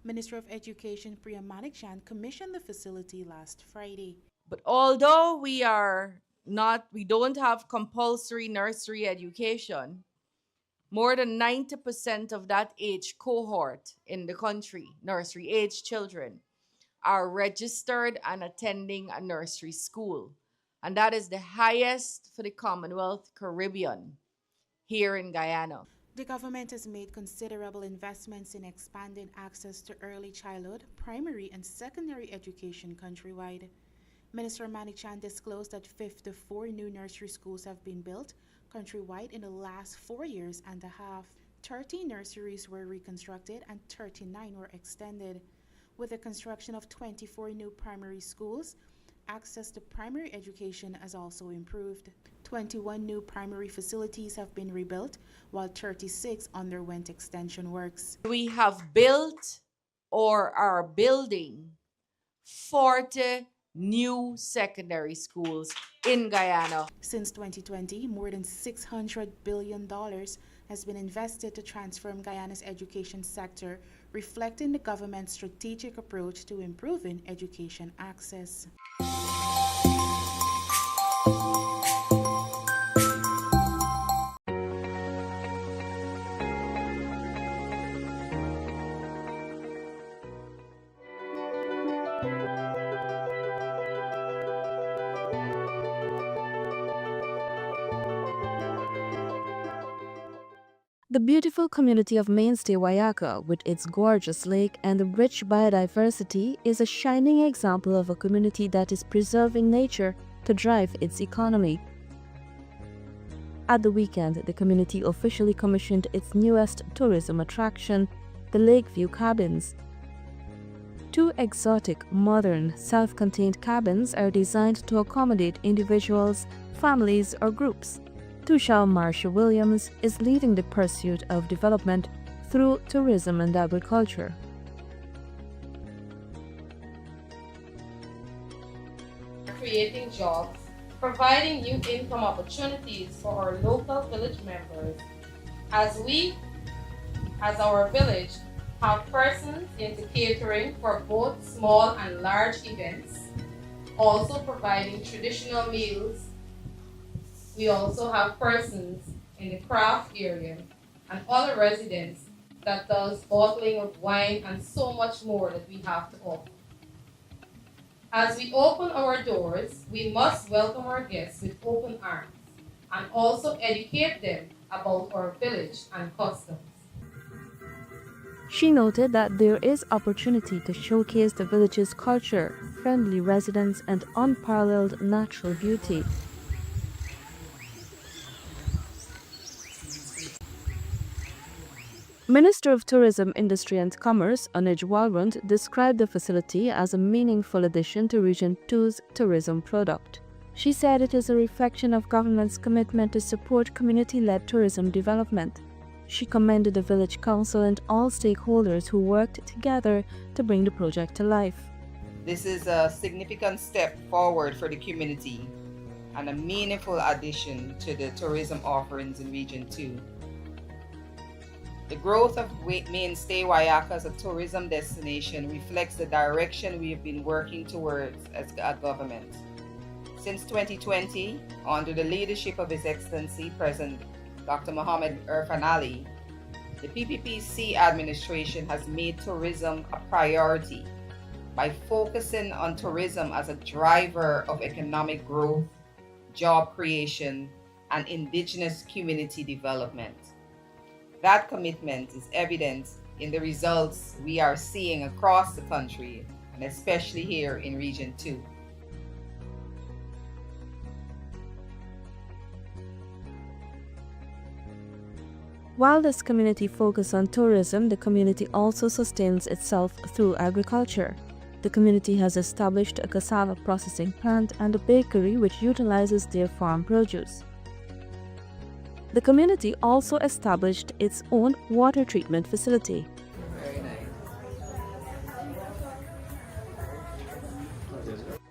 Speaker 21: Minister of Education Priya Manikchan commissioned the facility last Friday.
Speaker 7: But although we don't have compulsory nursery education, more than 90% of that age cohort in the country, nursery age children, are registered and attending a nursery school. and that is the highest for the Commonwealth Caribbean here in Guyana.
Speaker 21: The government has made considerable investments in expanding access to early childhood, primary, and secondary education countrywide. Minister Manichan disclosed that 54 new nursery schools have been built countrywide in the last 4 years and a half. 30 nurseries were reconstructed and 39 were extended. With the construction of 24 new primary schools, access to primary education has also improved. 21 new primary facilities have been rebuilt, while 36 underwent extension works.
Speaker 7: We have built or are building 40 new secondary schools in Guyana.
Speaker 21: Since 2020, more than $600 billion has been invested to transform Guyana's education sector, reflecting the government's strategic approach to improving education access.
Speaker 13: The beautiful community of Mainstay Wayaka, with its gorgeous lake and the rich biodiversity, is a shining example of a community that is preserving nature to drive its economy. At the weekend, the community officially commissioned its newest tourism attraction, the Lakeview Cabins. 2 exotic, modern, self-contained cabins are designed to accommodate individuals, families, or groups. Tushar Marsha Williams is leading the pursuit of development through tourism and agriculture.
Speaker 8: Creating jobs, providing new income opportunities for our local village members, as we, as our village, have persons into catering for both small and large events, also providing traditional meals. We also have persons in the craft area and other residents that does bottling of wine and so much more that we have to offer. As we open our doors, we must welcome our guests with open arms and also educate them about our village and customs.
Speaker 13: She noted that there is opportunity to showcase the village's culture, friendly residents, and unparalleled natural beauty. Minister of Tourism, Industry and Commerce, Anuj Walwant, described the facility as a meaningful addition to Region 2's tourism product. She said it is a reflection of government's commitment to support community-led tourism development. She commended the village council and all stakeholders who worked together to bring the project to life.
Speaker 11: This is a significant step forward for the community and a meaningful addition to the tourism offerings in Region 2. The growth of Mainstay Wayaka as a tourism destination reflects the direction we have been working towards as a government. Since 2020, under the leadership of His Excellency President Dr. Mohammed Irfan Ali, the PPPC administration has made tourism a priority by focusing on tourism as a driver of economic growth, job creation, and indigenous community development. That commitment is evident in the results we are seeing across the country, and especially here in Region 2.
Speaker 13: While this community focuses on tourism, the community also sustains itself through agriculture. The community has established a cassava processing plant and a bakery which utilizes their farm produce. The community also established its own water treatment facility.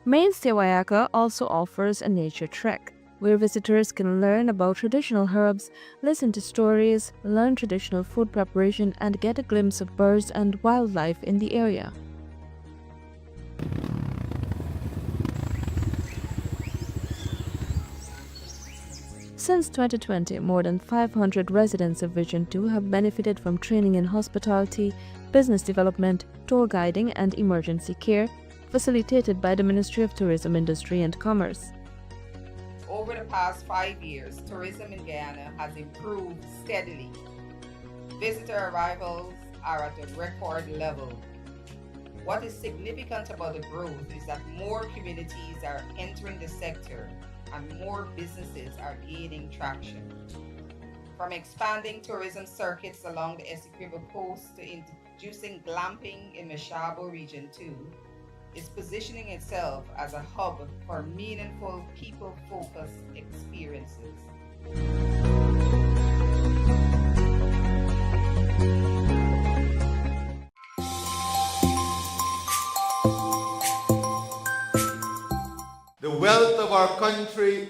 Speaker 13: Mainstay Wayaka also offers a nature trek, where visitors can learn about traditional herbs, listen to stories, learn traditional food preparation, and get a glimpse of birds and wildlife in the area. Since 2020, more than 500 residents of Region 2 have benefited from training in hospitality, business development, tour guiding, and emergency care, facilitated by the Ministry of Tourism, Industry and Commerce.
Speaker 11: past 5 years, tourism in Guyana has improved steadily. Visitor arrivals are at a record level. What is significant about the growth is that more communities are entering the sector and more businesses are gaining traction. From expanding tourism circuits along the Essequibo coast to introducing glamping in Mashabo Region 2, is positioning itself as a hub for meaningful, people-focused experiences.
Speaker 12: The wealth of our country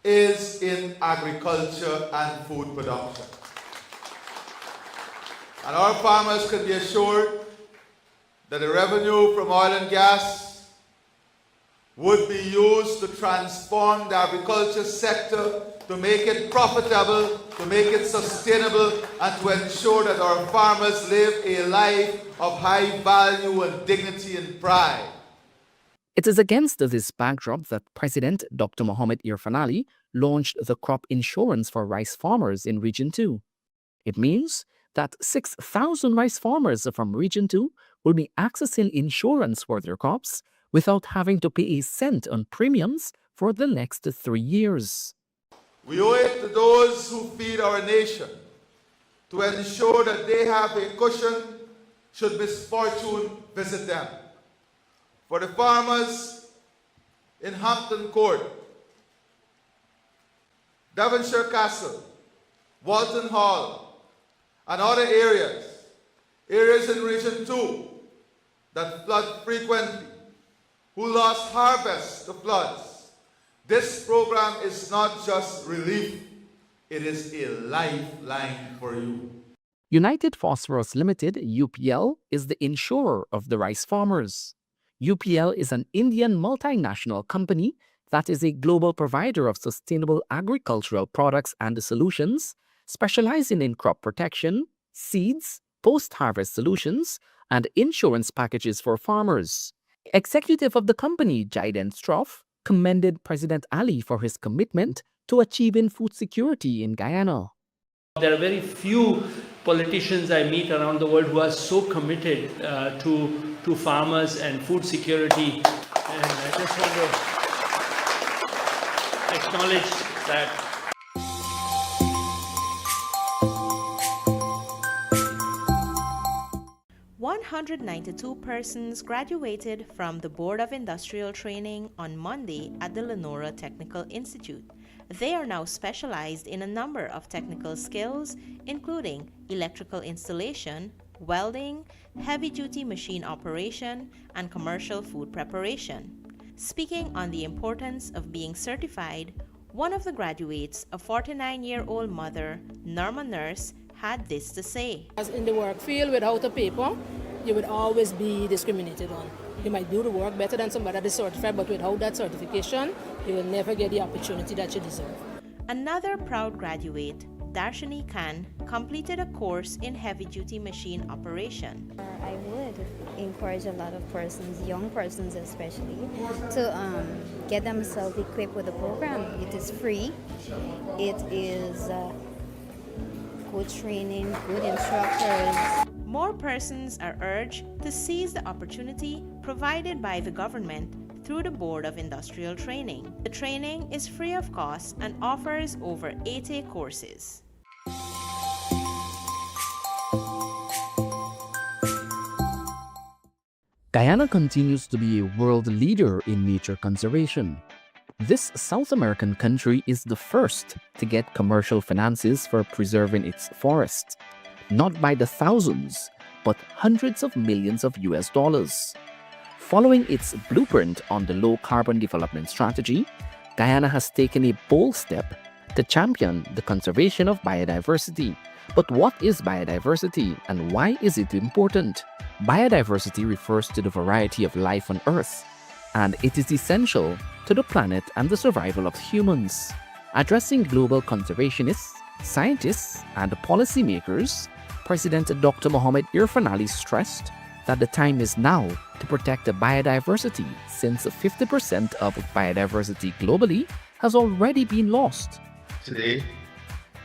Speaker 12: is in agriculture and food production. And our farmers can be assured that the revenue from oil and gas would be used to transform the agriculture sector, to make it profitable, to make it sustainable, and to ensure that our farmers live a life of high value and dignity and pride.
Speaker 10: It is against this backdrop that President Dr. Mohamed Irfan Ali launched the crop insurance for rice farmers in Region 2. It means that 6,000 rice farmers from Region 2 will be accessing insurance for their crops without having to pay a cent on premiums for the next 3 years.
Speaker 12: We owe it to those who feed our nation to ensure that they have a cushion should misfortune visit them. For the farmers in Hampton Court, Devonshire Castle, Walton Hall, and other areas in Region 2 that flood frequently, who lost harvest to floods. This program is not just relief, it is a lifeline for you.
Speaker 10: United Phosphorus Limited, UPL, is the insurer of the rice farmers. UPL is an Indian multinational company that is a global provider of sustainable agricultural products and solutions, specializing in crop protection, seeds, post-harvest solutions, and insurance packages for farmers. Executive of the company, Jaiden Stroff, commended President Ali for his commitment to achieving food security in Guyana.
Speaker 14: There are very few politicians I meet around the world who are so committed to farmers and food security, and I just want to acknowledge that.
Speaker 13: 192 persons graduated from the Board of Industrial Training on Monday at the Lenora Technical Institute. They are now specialized in a number of technical skills, including electrical installation, welding, heavy-duty machine operation, and commercial food preparation. Speaking on the importance of being certified, one of the graduates, a 49-year-old mother, Norma Nurse, had this to say.
Speaker 15: As in the work field, without a paper, you would always be discriminated on. You might do the work better than somebody that is certified, but without that certification, you will never get the opportunity that you deserve.
Speaker 13: Another proud graduate, Darshani Khan, completed a course in heavy-duty machine operation.
Speaker 24: I would encourage a lot of persons, young persons especially, to get themselves equipped with the program. It is free. It is good training, good instructors.
Speaker 13: More persons are urged to seize the opportunity provided by the government through the Board of Industrial Training. The training is free of cost and offers over 80 courses.
Speaker 10: Guyana continues to be a world leader in nature conservation. This South American country is the first to get commercial finances for preserving its forests, not by the thousands, but hundreds of millions of US dollars. Following its blueprint on the low-carbon development strategy, Guyana has taken a bold step to champion the conservation of biodiversity. But what is biodiversity and why is it important? Biodiversity refers to the variety of life on Earth, and it is essential to the planet and the survival of humans. Addressing global conservationists, scientists, and policymakers, President Dr. Mohamed Irfan Ali stressed that the time is now to protect the biodiversity, since 50% of biodiversity globally has already been lost.
Speaker 12: Today,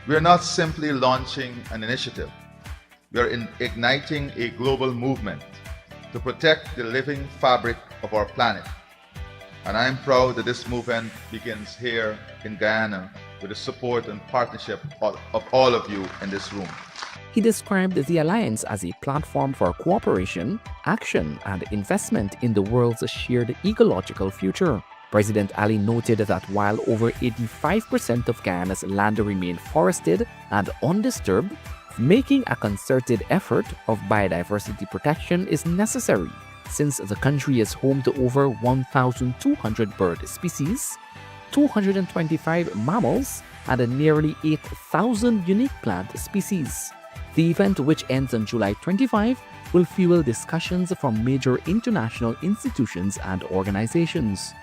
Speaker 12: we are not simply launching an initiative. We are igniting a global movement to protect the living fabric of our planet. And I'm proud that this movement begins here in Guyana with the support and partnership of all of you in this room.
Speaker 10: He described the alliance as a platform for cooperation, action, and investment in the world's shared ecological future. President Ali noted that while over 85% of Guyana's land remain forested and undisturbed, making a concerted effort of biodiversity protection is necessary, since the country is home to over 1,200 bird species, 225 mammals, and nearly 8,000 unique plant species. The event, which ends on July 25, will fuel discussions from major international institutions and organizations.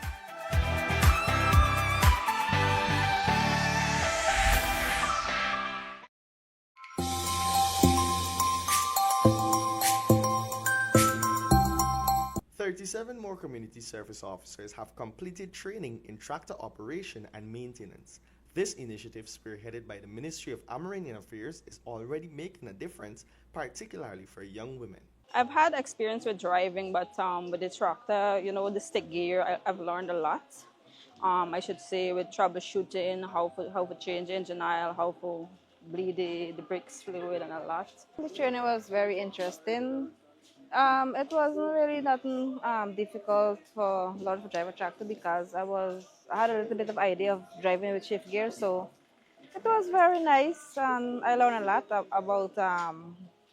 Speaker 2: Seven more community service officers have completed training in tractor operation and maintenance. This initiative, spearheaded by the Ministry of Amerindian Affairs, is already making a difference, particularly for young women.
Speaker 16: I've had experience with driving, but with the tractor, the stick gear, I've learned a lot. I should say with troubleshooting, how to change engine oil, how to bleed the brakes fluid, and a lot. The training was very interesting. It wasn't really nothing difficult for Lord to drive a tractor because I had a little bit of idea of driving with shift gear, so it was very nice. I learned a lot about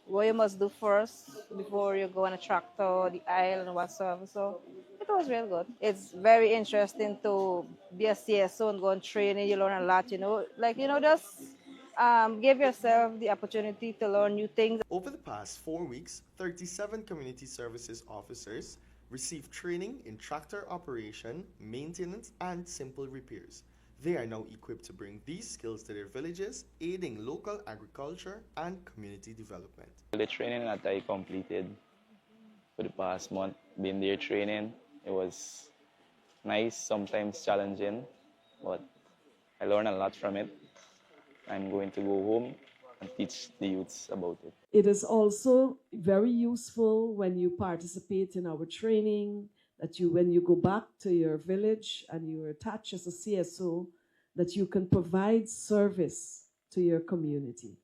Speaker 16: what you must do first before you go on a tractor, the aisle and whatsoever. So it was real good. It's very interesting to be a CSO and go on training. You learn a lot, just give yourself the opportunity to learn new things.
Speaker 2: Over the past 4 weeks, 37 community services officers received training in tractor operation, maintenance, and simple repairs. They are now equipped to bring these skills to their villages, aiding local agriculture and community development.
Speaker 17: The training that I completed for the past month, being there training, it was nice, sometimes challenging, but I learned a lot from it. I'm going to go home and teach the youths about it.
Speaker 18: It is also very useful when you participate in our training, that when you go back to your village and you are attached as a CSO, that you can provide service to your community.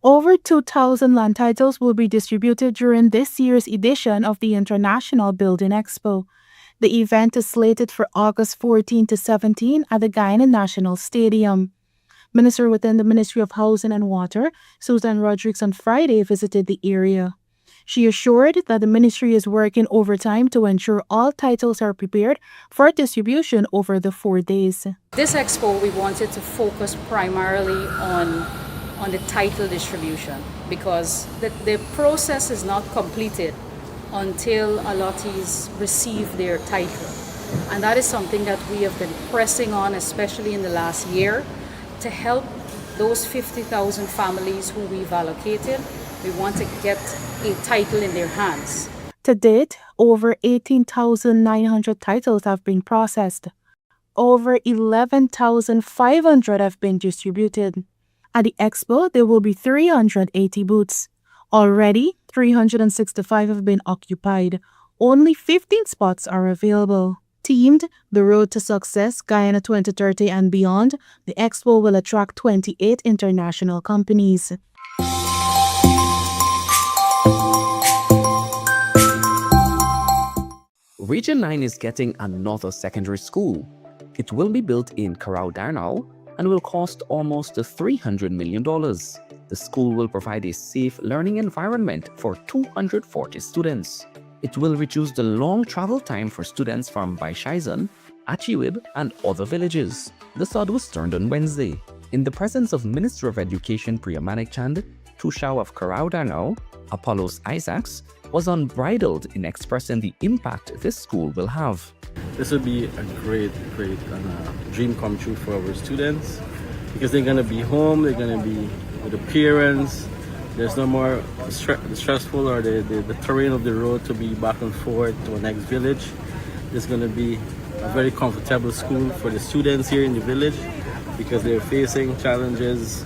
Speaker 21: Over 2,000 land titles will be distributed during this year's edition of the International Building Expo. The event is slated for August 14 to 17 at the Guyana National Stadium. Minister within the Ministry of Housing and Water, Susan Rodriguez, on Friday visited the area. She assured that the ministry is working overtime to ensure all titles are prepared for distribution over the 4 days.
Speaker 19: This expo, we wanted to focus primarily on the title distribution because the process is not completed until allottees receive their title. And that is something that we have been pressing on, especially in the last year, to help those 50,000 families who we've allocated. We want to get a title in their hands.
Speaker 21: To date, over 18,900 titles have been processed. Over 11,500 have been distributed. At the expo, there will be 380 booths. Already, 365 have been occupied. Only 15 spots are available. Themed The Road to Success, Guyana 2030 and beyond, the expo will attract 28 international companies.
Speaker 10: Region 9 is getting another secondary school. It will be built in Carao and will cost almost $300 million. The school will provide a safe learning environment for 240 students. It will reduce the long travel time for students from Baishaizan, Achiwib, and other villages. The sod was turned on Wednesday. In the presence of Minister of Education Priya Manikchand, Tushao of Carao, Apollos Isaacs was unbridled in expressing the impact this school will have.
Speaker 25: This would be a great dream come true for our students.
Speaker 1: because they're going to be home, they're going to be with the parents. There's no more stressful or the terrain of the road to be back and forth to the next village. There's going to be a very comfortable school for the students here in the village because they're facing challenges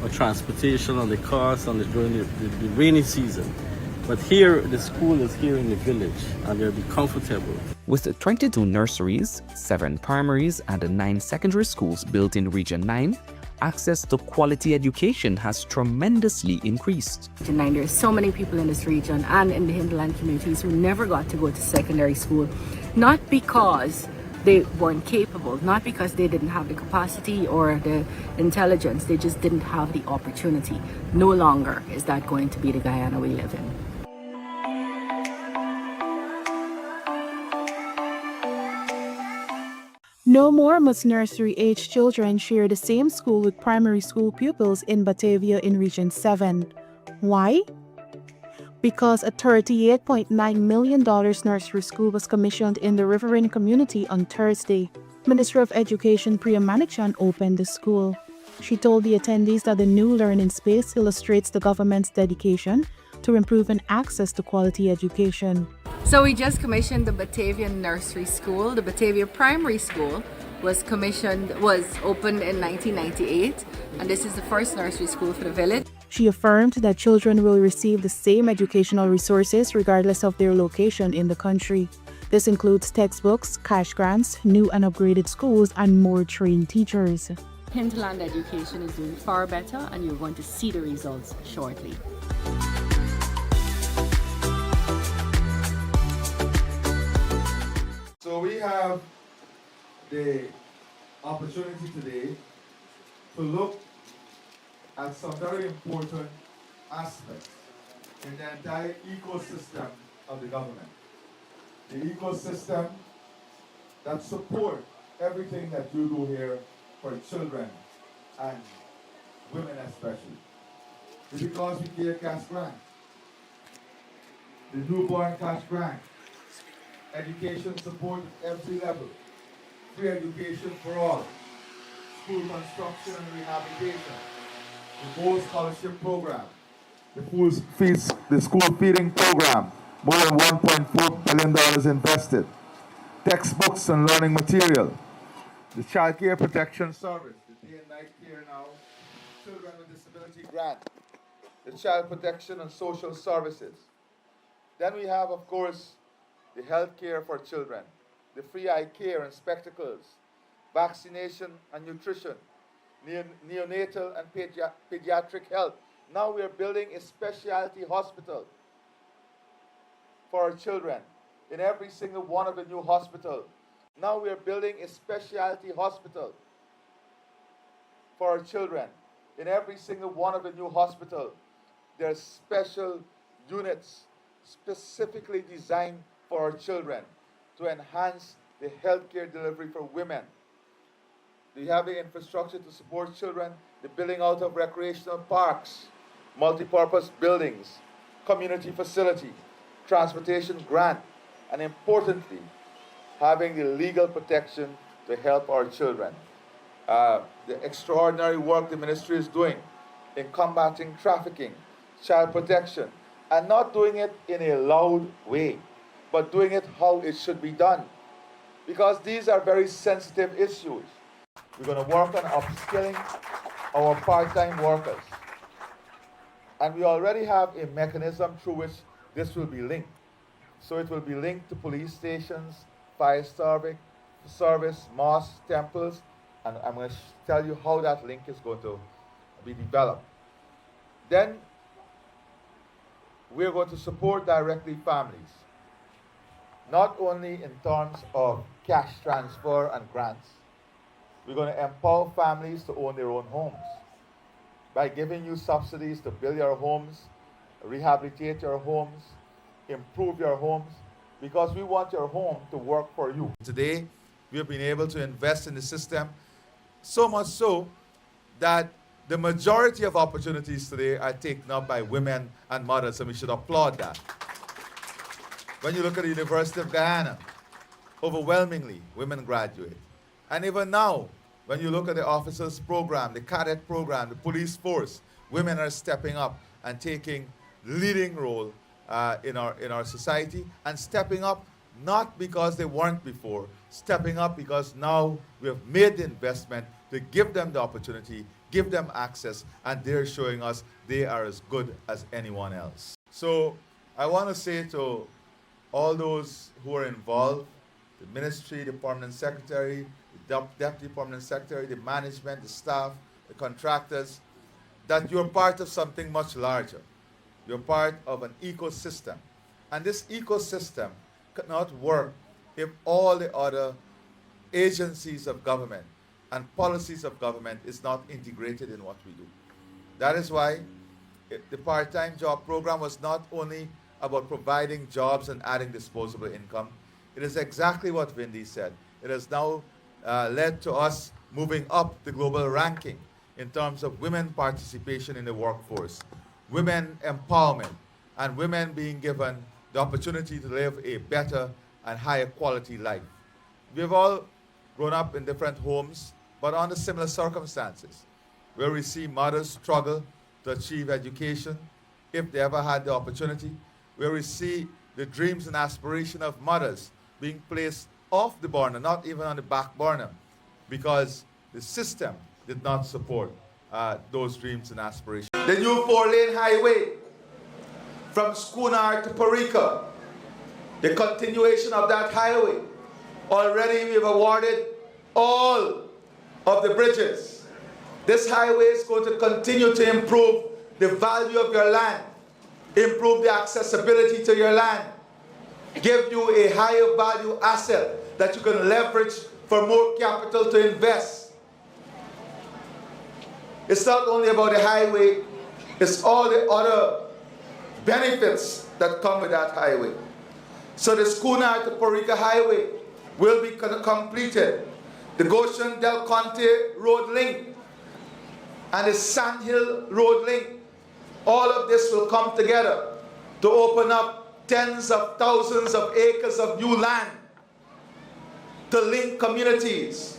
Speaker 1: of transportation on the cost during the rainy season. But here, the school is here in the village and they'll be comfortable.
Speaker 10: With 22 nurseries, 7 primaries, and 9 secondary schools built in Region 9, access to quality education has tremendously increased.
Speaker 4: In 9, there's so many people in this region and in the hinterland communities who never got to go to secondary school, not because they weren't capable, not because they didn't have the capacity or the intelligence, they just didn't have the opportunity. No longer is that going to be the Guyana we live in.
Speaker 21: No more must nursery-age children share the same school with primary school pupils in Batavia in Region 7. Why? Because a $38.9 million nursery school was commissioned in the riverine community on Thursday. Minister of Education Priya Manikchan opened the school. She told the attendees that the new learning space illustrates the government's dedication to improving access to quality education.
Speaker 4: So we just commissioned the Batavia Nursery School. The Batavia Primary School was opened in 1998, and this is the first nursery school for the village.
Speaker 21: She affirmed that children will receive the same educational resources regardless of their location in the country. This includes textbooks, cash grants, new and upgraded schools, and more trained teachers.
Speaker 4: Hinterland education is doing far better, and you're going to see the results shortly.
Speaker 12: So we have the opportunity today to look at some very important aspects in the entire ecosystem of the government. The ecosystem that supports everything that you do here for children and women especially. It's because we give cash grant, the newborn cash grant, education support at every level, free education for all, school construction and rehabilitation, the whole scholarship program, the school feeding program, more than $1.4 billion invested, textbooks and learning material, the child care protection service, the day and night care now, children with disability grant, the child protection and social services. Then we have, of course, the health care for children, the free eye care and spectacles, vaccination and nutrition, neonatal and pediatric health. Now we are building a specialty hospital for our children in every single one of the new hospitals. Now we are building a specialty hospital for our children in every single one of the new hospitals. There are special units specifically designed for our children to enhance the healthcare delivery for women. We have the infrastructure to support children, the building out of recreational parks, multi-purpose buildings, community facility, transportation grant, and importantly, having the legal protection to help our children. The extraordinary work the ministry is doing in combating trafficking, child protection, and not doing it in a loud way, but doing it how it should be done. Because these are very sensitive issues. We're going to work on upskilling our part-time workers. And we already have a mechanism through which this will be linked. So it will be linked to police stations, fire service, mosques, temples, and I'm going to tell you how that link is going to be developed. Then we're going to support directly families, not only in terms of cash transfer and grants. We're going to empower families to own their own homes by giving you subsidies to build your homes, rehabilitate your homes, improve your homes, because we want your home to work for you. Today, we have been able to invest in the system, so much so that the majority of opportunities today are taken up by women and mothers, and we should applaud that. When you look at the University of Guyana, overwhelmingly women graduate. And even now, When you look at the officers program, the cadet program, the police force, women are stepping up and taking leading role in our society, and stepping up not because they weren't before, stepping up because now we have made the investment to give them the opportunity, give them access, and they're showing us they are as good as anyone else. So I want to say to all those who are involved, the ministry, the permanent secretary, the deputy permanent secretary, the management, the staff, the contractors, that you're part of something much larger. You're part of an ecosystem. And this ecosystem cannot work if all the other agencies of government and policies of government is not integrated in what we do. That is why the part-time job program was not only about providing jobs and adding disposable income. It is exactly what Vindy said. It has now led to us moving up the global ranking in terms of women participation in the workforce, women empowerment, and women being given the opportunity to live a better and higher quality life. We've all grown up in different homes, but under similar circumstances, where we see mothers struggle to achieve education, if they ever had the opportunity, where we see the dreams and aspirations of mothers being placed off the burner, not even on the back burner, because the system did not support those dreams and aspirations. The new 4-lane highway from Schooner to Parika, the continuation of that highway. Already we've awarded all of the bridges. This highway is going to continue to improve the value of your land, improve the accessibility to your land, give you a higher value asset that you can leverage for more capital to invest. It's not only about the highway, it's all the other benefits that come with that highway. So the Schooner to Parika highway will be completed. The Goshen Del Conte road link and the Sandhill road link, all of this will come together to open up tens of thousands of acres of new land, to link communities,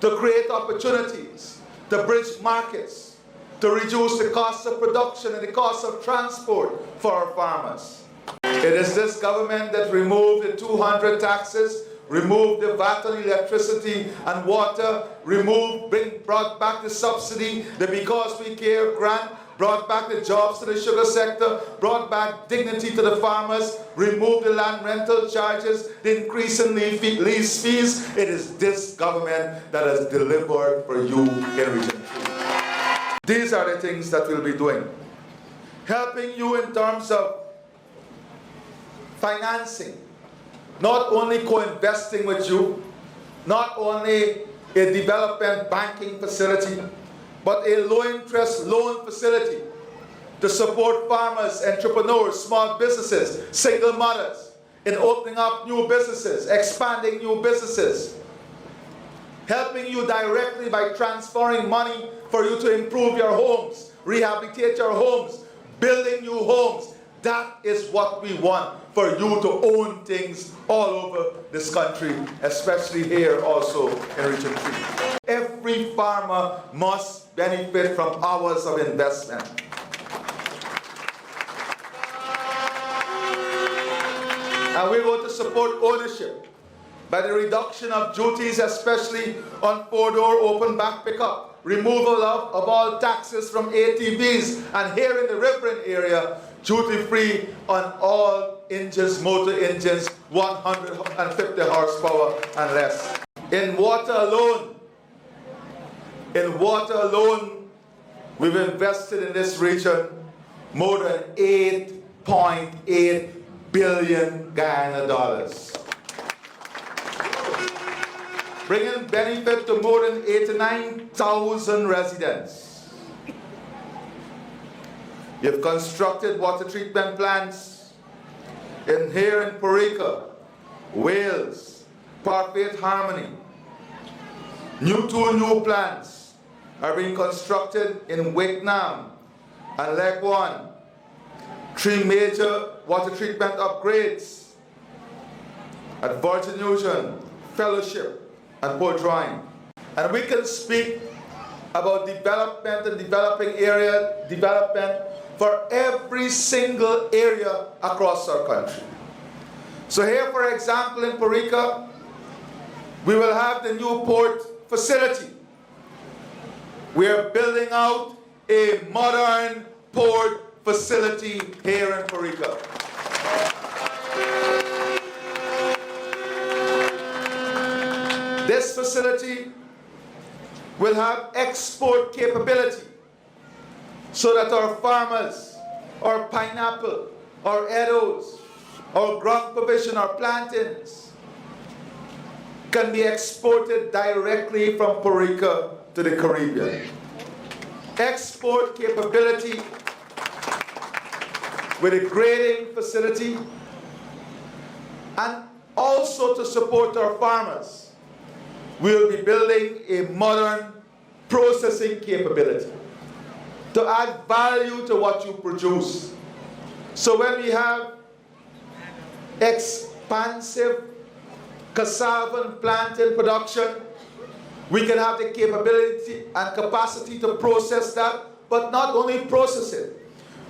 Speaker 12: to create opportunities, to bridge markets, to reduce the cost of production and the cost of transport for our farmers. It is this government that removed the 200 taxes, removed the VAT on electricity and water, brought back the subsidy, the Because We Care grant, brought back the jobs to the sugar sector, brought back dignity to the farmers, removed the land rental charges, the increase in lease fees. It is this government that has delivered for you in Region 3. These are the things that we'll be doing. Helping you in terms of financing, not only co-investing with you, not only a development banking facility, but a low-interest loan facility to support farmers, entrepreneurs, small businesses, single mothers in opening up new businesses, expanding new businesses, helping you directly by transferring money for you to improve your homes, rehabilitate your homes, building new homes. That is what we want, for you to own things all over this country, especially here also in Region 3. Every farmer must benefit from hours of investment. And we're going to support ownership by the reduction of duties, especially on 4-door open back pickup, removal of all taxes from ATVs, and here in the Riverine area, duty-free on all engines, motor engines, 150 horsepower and less. In water alone, we've invested in this region more than 8.8 billion Guyana dollars, bringing benefit to more than 89,000 residents. You've constructed water treatment plants here in Parika, Wales, Parfait Harmony. Two new plants are being constructed in Wakenham and Leg 1. 3 major water treatment upgrades at Virgin Ocean, Fellowship, and Port Ryan. And we can speak about development and developing area development for every single area across our country. So here, for example, in Parika, we will have the new port facility. We are building out a modern port facility here in Parika. This facility will have export capability so that our farmers, our pineapple, our edos, our ground provision, our plantains can be exported directly from Parika to the Caribbean. Export capability with a grading facility, and also to support our farmers, we'll be building a modern processing capability to add value to what you produce. So when we have expansive cassava and plantain production, we can have the capability and capacity to process that, but not only process it,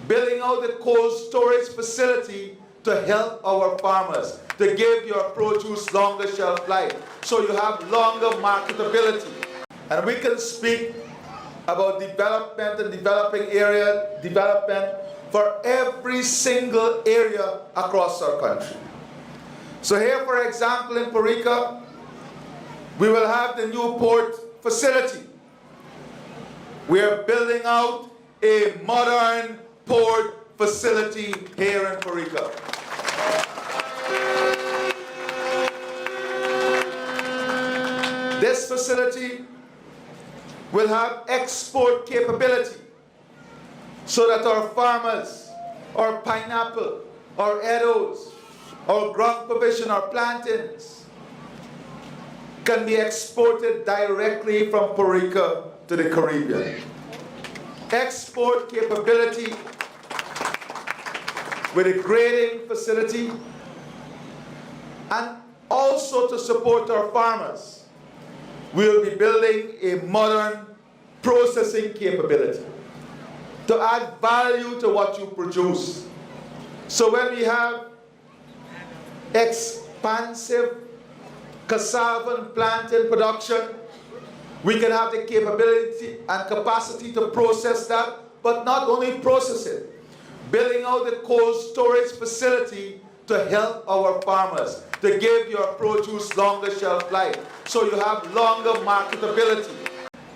Speaker 12: building out the cold storage facility to help our farmers, to give your produce longer shelf life, so you have longer marketability. And we can speak about development and developing area development for every single area across our country. So here, for example, in Parika, we will have the new port facility. We are building out a modern port facility here in Parika. This facility will have export capability so that our farmers, our pineapple, our edos, our ground provision, our plantains can be exported directly from Parika to the Caribbean. Export capability with a grading facility, and also to support our farmers, we'll be building a modern processing capability to add value to what you produce. So when we have expansive cassava and plantain production, we can have the capability and capacity to process that, but not only process it, building out the cold storage facility to help our farmers, to give your produce longer shelf life, so you have longer marketability.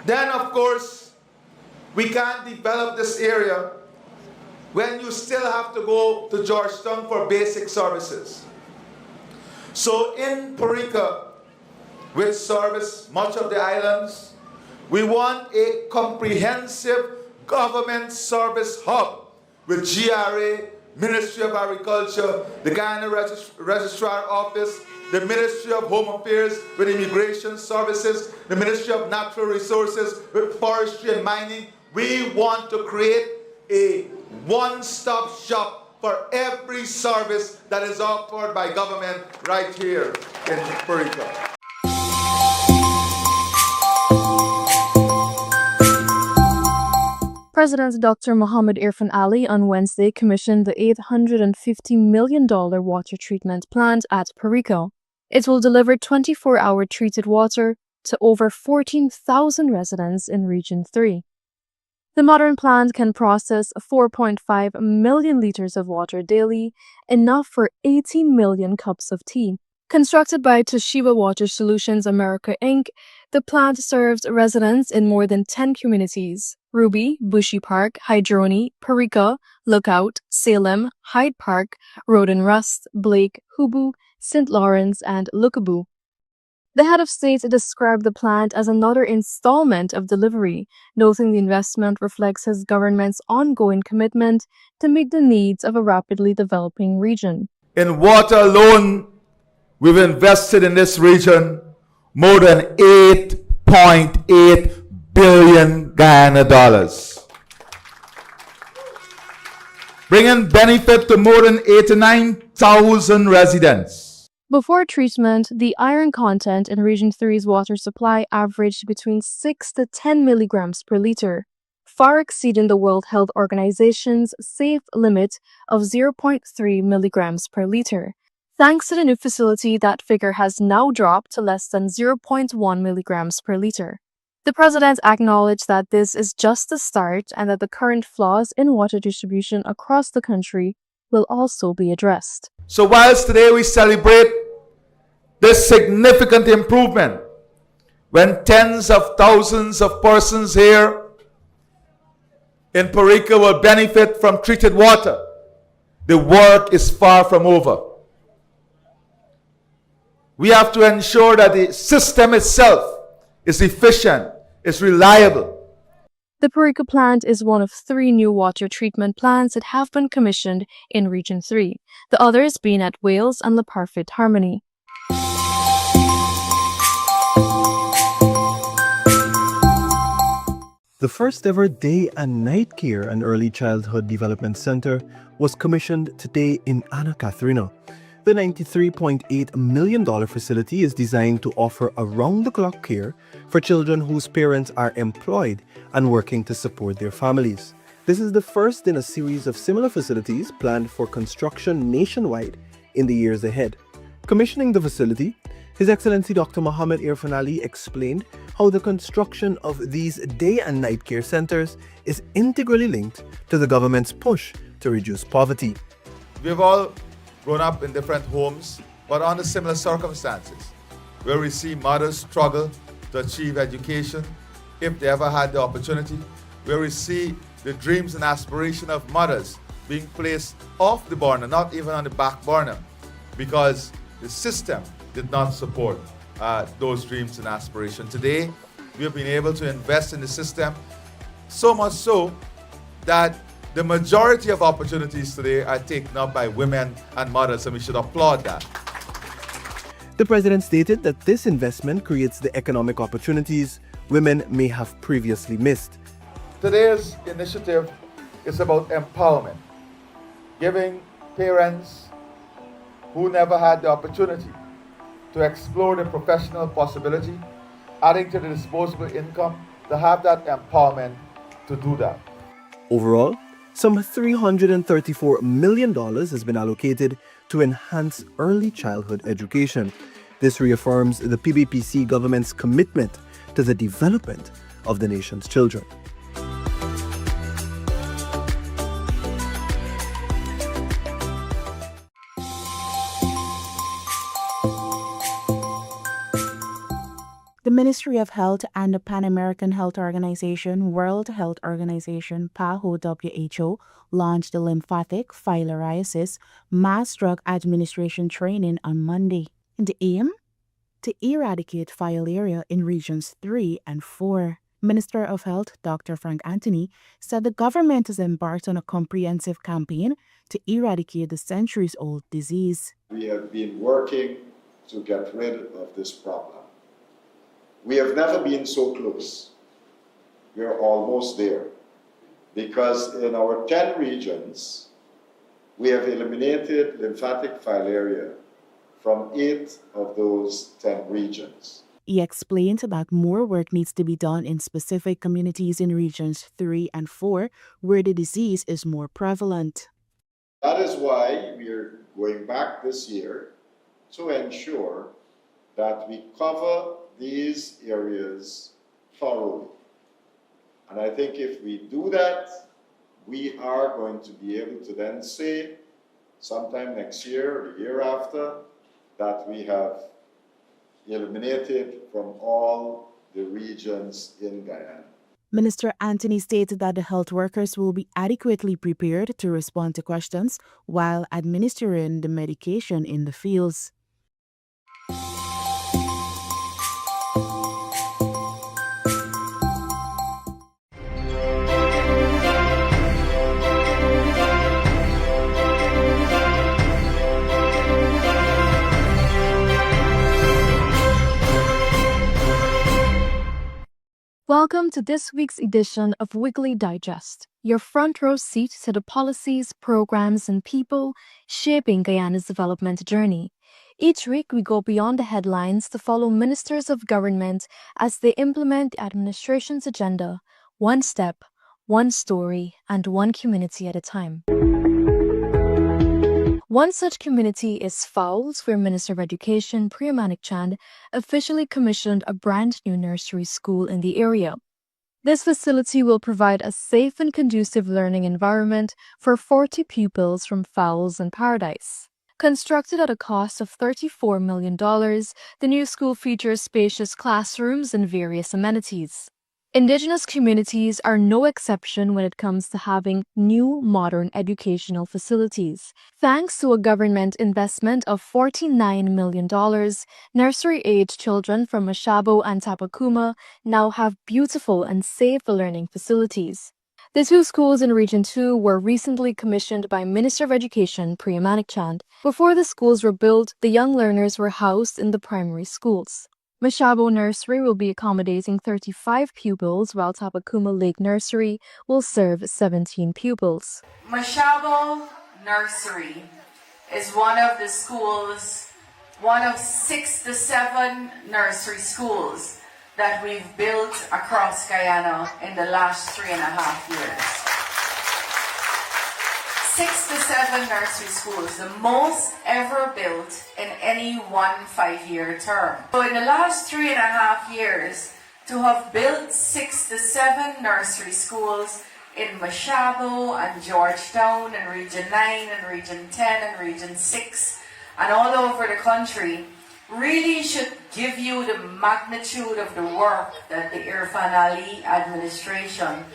Speaker 12: Then, of course, we can't develop this area when you still have to go to Georgetown for basic services. So in Parika, which service much of the islands, we want a comprehensive government service hub with GRA, Ministry of Agriculture, the Guyana Registrar Office, the Ministry of Home Affairs with Immigration Services, the Ministry of Natural Resources with Forestry and Mining. We want to create a one-stop shop for every service that is offered by government right here in Parika.
Speaker 9: President Dr. Mohammed Irfan Ali on Wednesday commissioned the $850 million water treatment plant at Parika. It will deliver 24-hour treated water to over 14,000 residents in Region 3. The modern plant can process 4.5 million liters of water daily, enough for 18 million cups of tea. Constructed by Toshiba Water Solutions America Inc., the plant serves residents in more than 10 communities: Ruby, Bushy Park, Hydroni, Parika, Lookout, Salem, Hyde Park, Road and Rust, Blake, Hubu, St. Lawrence, and Lukabu. The head of state described the plant as another installment of delivery, noting the investment reflects his government's ongoing commitment to meet the needs of a rapidly developing region.
Speaker 12: In water alone, we've invested in this region more than $8.8 billion Guyana dollars, bringing benefit to more than 89,000 residents.
Speaker 9: Before treatment, the iron content in Region 3's water supply averaged between 6 to 10 milligrams per liter, far exceeding the World Health Organization's safe limit of 0.3 milligrams per liter. Thanks to the new facility, that figure has now dropped to less than 0.1 milligrams per liter. The president acknowledged that this is just the start and that the current flaws in water distribution across the country will also be addressed.
Speaker 12: So whilst today we celebrate this significant improvement, when tens of thousands of persons here in Perico will benefit from treated water, the work is far from over. We have to ensure that the system itself is efficient, is reliable.
Speaker 9: The Perico plant is one of 3 new water treatment plants that have been commissioned in Region 3, the others being at Wales and Le Parfait Harmony.
Speaker 2: The first ever Day and Night Care and Early Childhood Development Center was commissioned today in Anna Catherine. The $93.8 million facility is designed to offer around-the-clock care for children whose parents are employed and working to support their families. This is the first in a series of similar facilities planned for construction nationwide in the years ahead. Commissioning the facility, His Excellency Dr. Mohammed Irfan Ali explained how the construction of these day and night care centers is integrally linked to the government's push to reduce poverty.
Speaker 12: We've all grown up in different homes, but under similar circumstances, where we see mothers struggle to achieve education, if they ever had the opportunity, where we see the dreams and aspirations of mothers being placed off the burner, not even on the back burner, because the system did not support those dreams and aspirations. Today, we have been able to invest in the system, so much so that the majority of opportunities today are taken up by women and mothers, and we should applaud that.
Speaker 2: The president stated that this investment creates the economic opportunities women may have previously missed.
Speaker 12: Today's initiative is about empowerment, giving parents who never had the opportunity to explore the professional possibility, adding to the disposable income, to have that empowerment to do that.
Speaker 2: Overall, some $334 million has been allocated to enhance early childhood education. This reaffirms the PBPC government's commitment to the development of the nation's children.
Speaker 21: The Ministry of Health and the Pan American Health Organization, World Health Organization, PAHO WHO, launched the lymphatic filariasis mass drug administration training on Monday. The aim? To eradicate filaria in regions 3 and 4. Minister of Health Dr. Frank Anthony said the government has embarked on a comprehensive campaign to eradicate the centuries-old disease.
Speaker 3: We have been working to get rid of this problem. We have never been so close. We are almost there. Because in our 10 regions, we have eliminated lymphatic filaria from 8 of those 10 regions.
Speaker 21: He explained that more work needs to be done in specific communities in regions 3 and 4, where the disease is more prevalent.
Speaker 3: That is why we are going back this year to ensure that we cover these areas thoroughly. And I think if we do that, we are going to be able to then say, sometime next year or the year after, that we have eliminated from all the regions in Guyana.
Speaker 21: Minister Anthony stated that the health workers will be adequately prepared to respond to questions while administering the medication in the fields.
Speaker 9: Welcome to this week's edition of Weekly Digest, your front row seat to the policies, programs, and people shaping Guyana's development journey. Each week, we go beyond the headlines to follow ministers of government as they implement the administration's agenda, one step, one story, and one community at a time. One such community is Fowles, where Minister of Education Priya Manik Chand officially commissioned a brand new nursery school in the area. This facility will provide a safe and conducive learning environment for 40 pupils from Fowles and Paradise. Constructed at a cost of $34 million, the new school features spacious classrooms and various amenities. Indigenous communities are no exception when it comes to having new modern educational facilities. Thanks to a government investment of $49 million, nursery-age children from Mashabo and Tapakuma now have beautiful and safe learning facilities. The two schools in Region 2 were recently commissioned by Minister of Education Priya Manik Chand. Before the schools were built, the young learners were housed in the primary schools. Mashabo Nursery will be accommodating 35 pupils, while Tapakuma Lake Nursery will serve 17 pupils.
Speaker 7: Mashabo Nursery is one of the schools, one of 6 to 7 nursery schools that we've built across Guyana in the last 3.5 years. 6 to 7 nursery schools, the most ever built in any one 5-year term. So in the last 3.5 years, to have built 6 to 7 nursery schools in Mashabo and Georgetown and Region 9 and Region 10 and Region 6 and all over the country really should give you the magnitude of the work that the Irfan Ali administration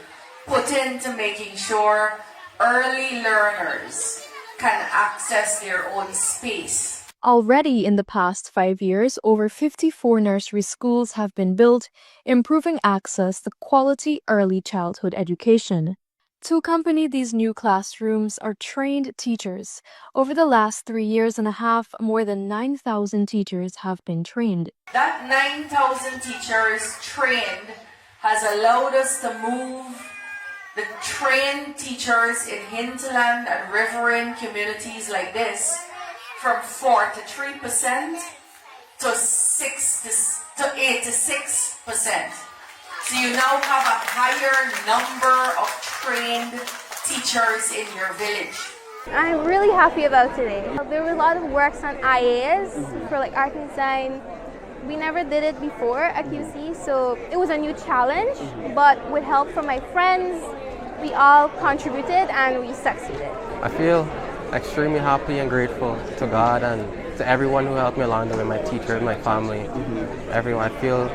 Speaker 7: put into making sure early learners can access their own space.
Speaker 9: Already in the past 5 years, over 54 nursery schools have been built, improving access to quality early childhood education. To accompany these new classrooms are trained teachers. Over the last 3.5 years, more than 9,000 teachers have been trained.
Speaker 7: That 9,000 teachers trained has allowed us to move the trained teachers in hinterland and riverine communities like this from 43% to 86%. So you now have a higher number of trained teachers in your village.
Speaker 5: I'm really happy about today. There were a lot of works on IAs for like art and design. We never did it before at QC, so it was a new challenge, but with help from my friends, we all contributed and we succeeded.
Speaker 20: I feel extremely happy and grateful to God and to everyone who helped me along the way, my teachers, my family, everyone. I feel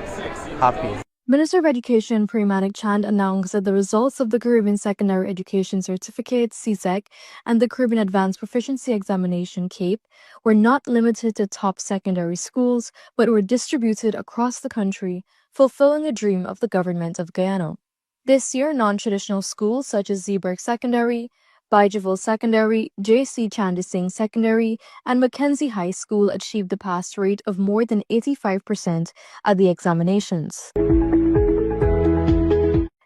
Speaker 20: happy.
Speaker 9: Minister of Education Priya Manik Chand announced that the results of the Caribbean Secondary Education Certificate (CSEC) and the Caribbean Advanced Proficiency Examination (CAPE) were not limited to top secondary schools, but were distributed across the country, fulfilling a dream of the government of Guyana. This year, non-traditional schools such as Zeeburg Secondary, Bijaville Secondary, J.C. Chandy Singh Secondary, and Mackenzie High School achieved a pass rate of more than 85% at the examinations.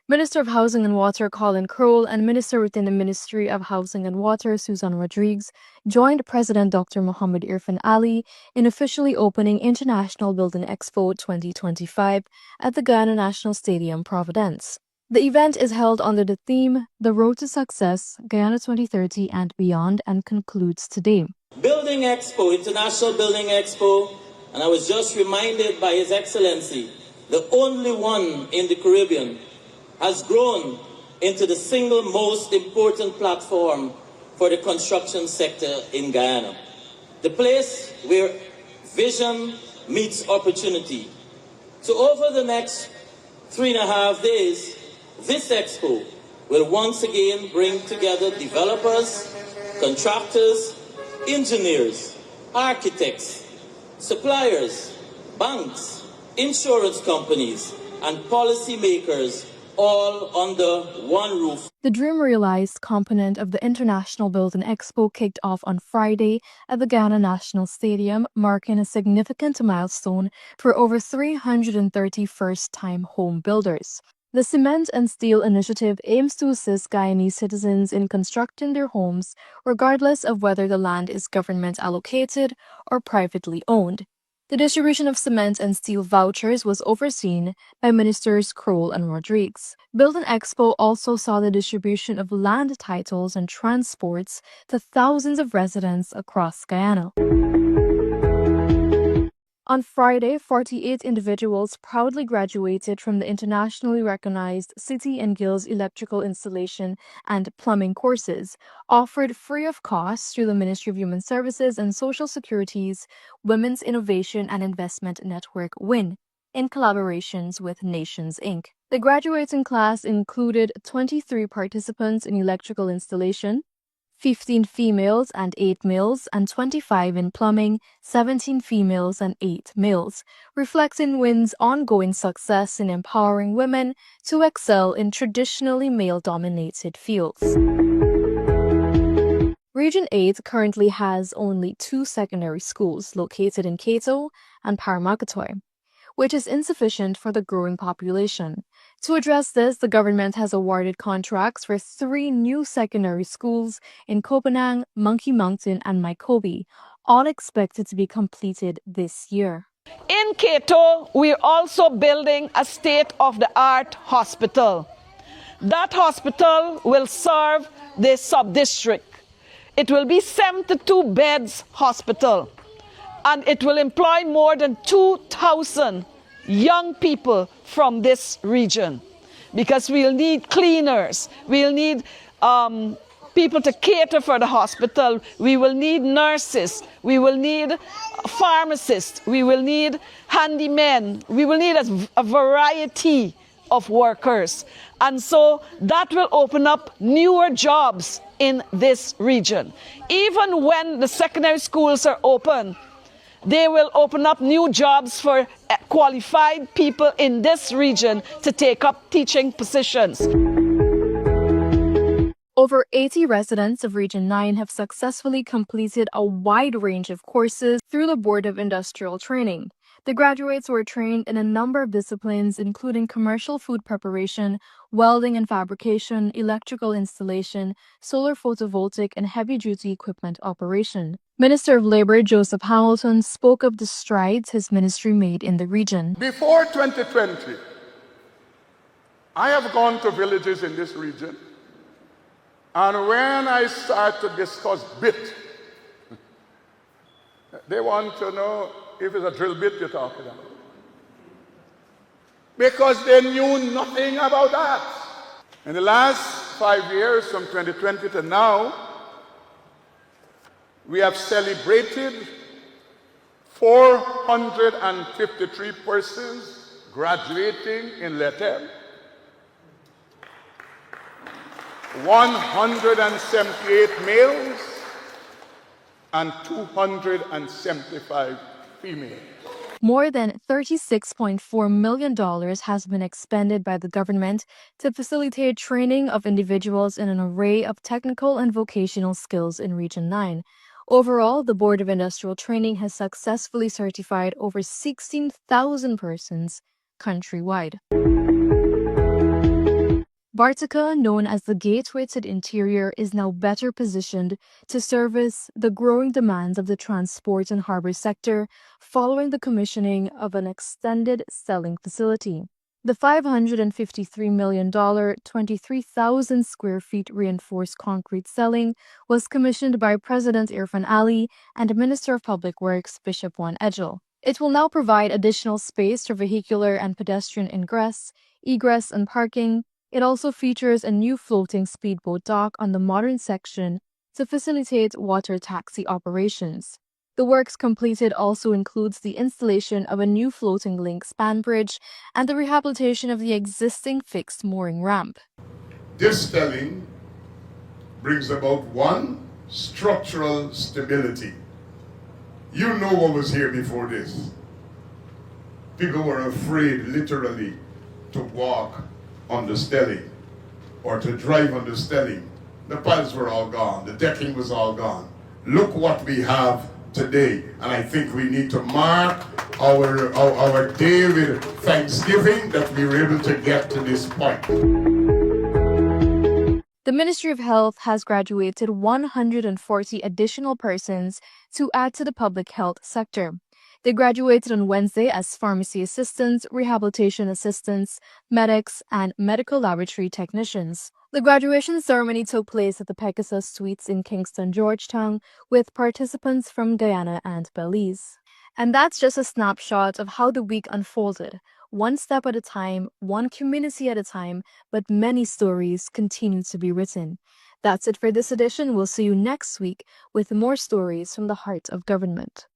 Speaker 9: Minister of Housing and Water Colin Crowell and Minister within the Ministry of Housing and Water Susan Rodriguez joined President Dr. Mohammed Irfan Ali in officially opening International Building Expo 2025 at the Guyana National Stadium, Providence. The event is held under the theme The Road to Success, Guyana 2030 and Beyond, and concludes today.
Speaker 22: Building Expo, International Building Expo, and I was just reminded by His Excellency, the only one in the Caribbean, has grown into the single most important platform for the construction sector in Guyana. The place where vision meets opportunity. So over the next 3.5 days, this expo will once again bring together developers, contractors, engineers, architects, suppliers, banks, insurance companies, and policymakers all under one roof.
Speaker 9: The Dream Realized component of the International Building Expo kicked off on Friday at the Guyana National Stadium, marking a significant milestone for over 330 first-time home builders. The Cement and Steel Initiative aims to assist Guyanese citizens in constructing their homes regardless of whether the land is government allocated or privately owned. The distribution of cement and steel vouchers was overseen by Ministers Kroll and Rodriguez. Build and Expo also saw the distribution of land titles and transports to thousands of residents across Guyana. On Friday, 48 individuals proudly graduated from the internationally recognized City and Guilds electrical installation and plumbing courses, offered free of cost through the Ministry of Human Services and Social Security's Women's Innovation and Investment Network WIN, in collaborations with Nations Inc. The graduating class included 23 participants in electrical installation, 15 females and 8 males, and 25 in plumbing, 17 females and 8 males, reflecting WIN's ongoing success in empowering women to excel in traditionally male-dominated fields. Region 8 currently has only 2 secondary schools located in Cato and Paramakatoy, which is insufficient for the growing population. To address this, the government has awarded contracts for 3 new secondary schools in Kopanang, Monkey Mountain, and Mykobi, all expected to be completed this year.
Speaker 6: In Cato, we're also building a state-of-the-art hospital. That hospital will serve the sub-district. It will be 72 beds hospital, and it will employ more than 2,000 young people from this region, because we'll need cleaners, we'll need people to cater for the hospital, we will need nurses, we will need pharmacists, we will need handymen, we will need a variety of workers. And so that will open up newer jobs in this region. Even when the secondary schools are open, they will open up new jobs for qualified people in this region to take up teaching positions.
Speaker 9: Over 80 residents of Region 9 have successfully completed a wide range of courses through the Board of Industrial Training. The graduates were trained in a number of disciplines, including commercial food preparation, welding and fabrication, electrical installation, solar photovoltaic, and heavy-duty equipment operation. Minister of Labor Joseph Hamilton spoke of the strides his ministry made in the region.
Speaker 8: Before 2020, I have gone to villages in this region, and when I start to discuss bit, they want to know if it's a drill bit you're talking about. Because they knew nothing about that. In the last 5 years, from 2020 to now, we have celebrated 453 persons graduating in LETEM, 178 males, and 275 females.
Speaker 9: More than $36.4 million has been expended by the government to facilitate training of individuals in an array of technical and vocational skills in Region 9. Overall, the Board of Industrial Training has successfully certified over 16,000 persons countrywide. Bartica, known as the gateway to the interior, is now better positioned to service the growing demands of the transport and harbor sector following the commissioning of an extended selling facility. The $553 million, 23,000 square feet reinforced concrete selling was commissioned by President Irfan Ali and Minister of Public Works Bishop Juan Edgel. It will now provide additional space for vehicular and pedestrian ingress, egress, and parking. It also features a new floating speedboat dock on the modern section to facilitate water taxi operations. The works completed also includes the installation of a new floating link span bridge and the rehabilitation of the existing fixed mooring ramp.
Speaker 3: This stelling brings about one, structural stability. You know what was here before this. People were afraid, literally, to walk on the stelling or to drive on the stelling. The piles were all gone. The decking was all gone. Look what we have today, and I think we need to mark
Speaker 8: our day with Thanksgiving that we were able to get to this point.
Speaker 9: The Ministry of Health has graduated 140 additional persons to add to the public health sector. They graduated on Wednesday as pharmacy assistants, rehabilitation assistants, medics, and medical laboratory technicians. The graduation ceremony took place at the Pegasus Suites in Kingston, Georgetown, with participants from Guyana and Belize. And that's just a snapshot of how the week unfolded. One step at a time, one community at a time, but many stories continue to be written. That's it for this edition. We'll see you next week with more stories from the heart of government.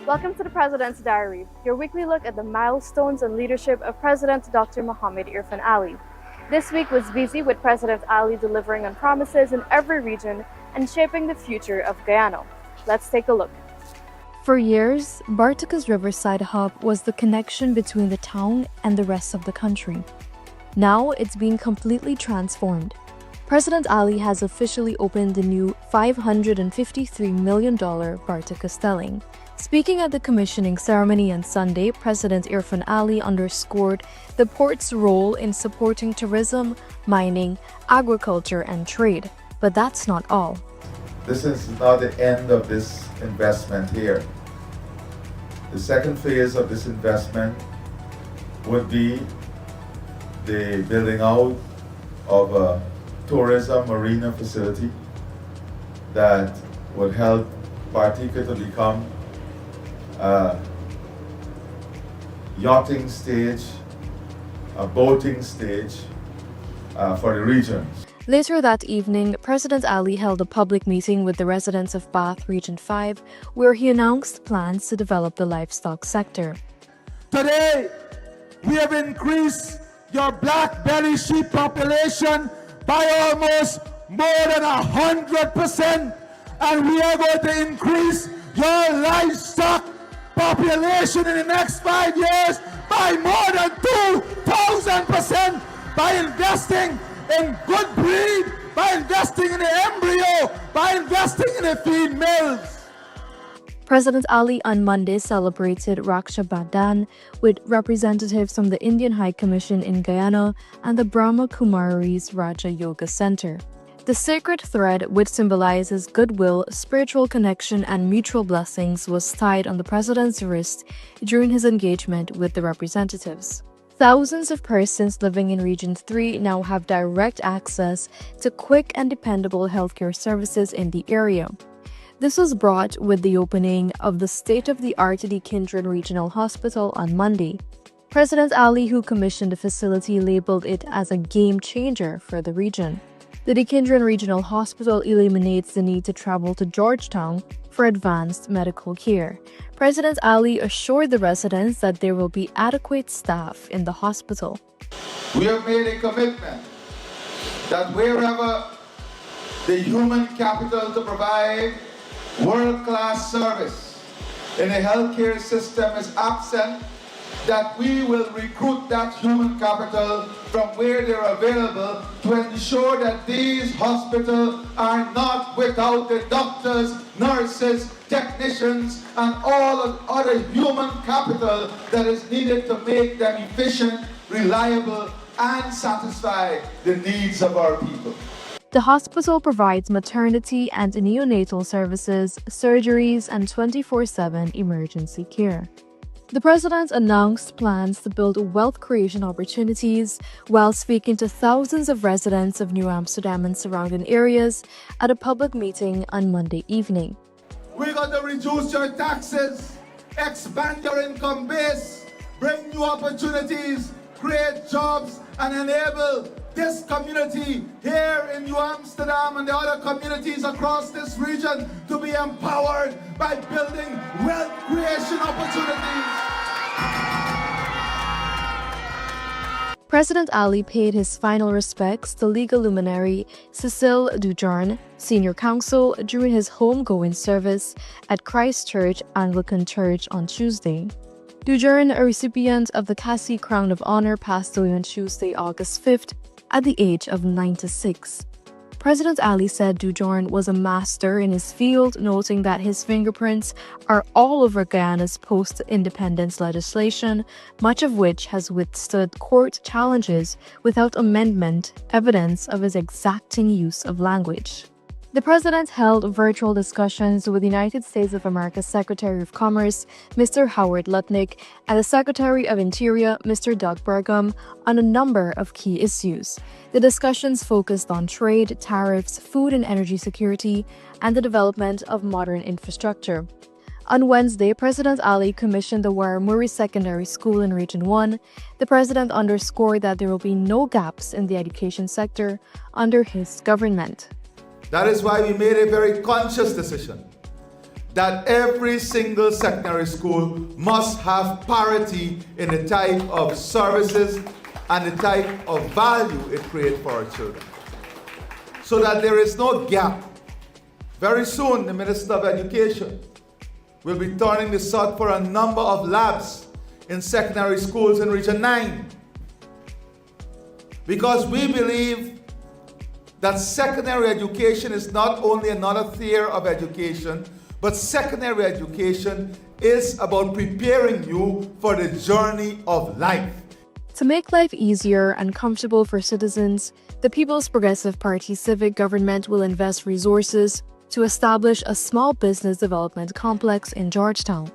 Speaker 11: Welcome to the President's Diary, your weekly look at the milestones and leadership of President Dr. Mohamed Irfan Ali. This week was busy with President Ali delivering on promises in every region and shaping the future of Guyana. Let's take a look.
Speaker 9: For years, Bartika's Riverside Hub was the connection between the town and the rest of the country. Now it's being completely transformed. President Ali has officially opened the new $553 million Bartika Stelling. Speaking at the commissioning ceremony on Sunday, President Irfan Ali underscored the port's role in supporting tourism, mining, agriculture, and trade. But that's not all.
Speaker 12: This is not the end of this investment here. The second phase of this investment would be the building out of a tourism marina facility that would help Bartika to become a yachting stage, a boating stage for the region.
Speaker 9: Later that evening, President Ali held a public meeting with the residents of Bath Region 5, where he announced plans to develop the livestock sector.
Speaker 14: Today, we have increased your black belly sheep population by almost more than 100%, and we are going to increase your livestock population in the next 5 years by more than 2,000% by investing in good breed, by investing in the embryo, by investing in the feed mills.
Speaker 9: President Ali on Monday celebrated Raksha Bandhan with representatives from the Indian High Commission in Guyana and the Brahma Kumari's Raja Yoga Center. The sacred thread, which symbolizes goodwill, spiritual connection, and mutual blessings, was tied on the president's wrist during his engagement with the representatives. Thousands of persons living in Region 3 now have direct access to quick and dependable healthcare services in the area. This was brought with the opening of the state-of-the-art Dikindran Regional Hospital on Monday. President Ali, who commissioned the facility, labeled it as a game changer for the region. The Dikindran Regional Hospital eliminates the need to travel to Georgetown for advanced medical care. President Ali assured the residents that there will be adequate staff in the hospital.
Speaker 12: We have made a commitment that wherever the human capital to provide world-class service in the healthcare system is absent, that we will recruit that human capital from where they're available to ensure that these hospitals are not without the doctors, nurses, technicians, and all of other human capital that is needed to make them efficient, reliable, and satisfy the needs of our people.
Speaker 9: The hospital provides maternity and neonatal services, surgeries, and 24/7 emergency care. The president announced plans to build wealth creation opportunities while speaking to thousands of residents of New Amsterdam and surrounding areas at a public meeting on Monday evening.
Speaker 12: We're going to reduce your taxes, expand your income base, bring new opportunities, create jobs, and enable this community here in New Amsterdam and the other communities across this region to be empowered by building wealth creation opportunities.
Speaker 9: President Ali paid his final respects to legal luminary Cecile Dujarn, senior counsel, during his homegoing service at Christ Church Anglican Church on Tuesday. Dujarn, a recipient of the Cassie Crown of Honor, passed away on Tuesday, August 5th, at the age of 96. President Ali said Dujarn was a master in his field, noting that his fingerprints are all over Guyana's post-independence legislation, much of which has withstood court challenges without amendment, evidence of his exacting use of language. The president held virtual discussions with the United States of America's Secretary of Commerce, Mr. Howard Lutnick, and the Secretary of Interior, Mr. Doug Burgum, on a number of key issues. The discussions focused on trade, tariffs, food and energy security, and the development of modern infrastructure. On Wednesday, President Ali commissioned the Warramuri Secondary School in Region 1. The president underscored that there will be no gaps in the education sector under his government.
Speaker 12: That is why we made a very conscious decision that every single secondary school must have parity in the type of services and the type of value it creates for our children, so that there is no gap. Very soon, the Minister of Education will be turning the sod for a number of labs in secondary schools in Region 9, because we believe that secondary education is not only another tier of education, but secondary education is about preparing you for the journey of life.
Speaker 9: To make life easier and comfortable for citizens, the People's Progressive Party civic government will invest resources to establish a small business development complex in Georgetown.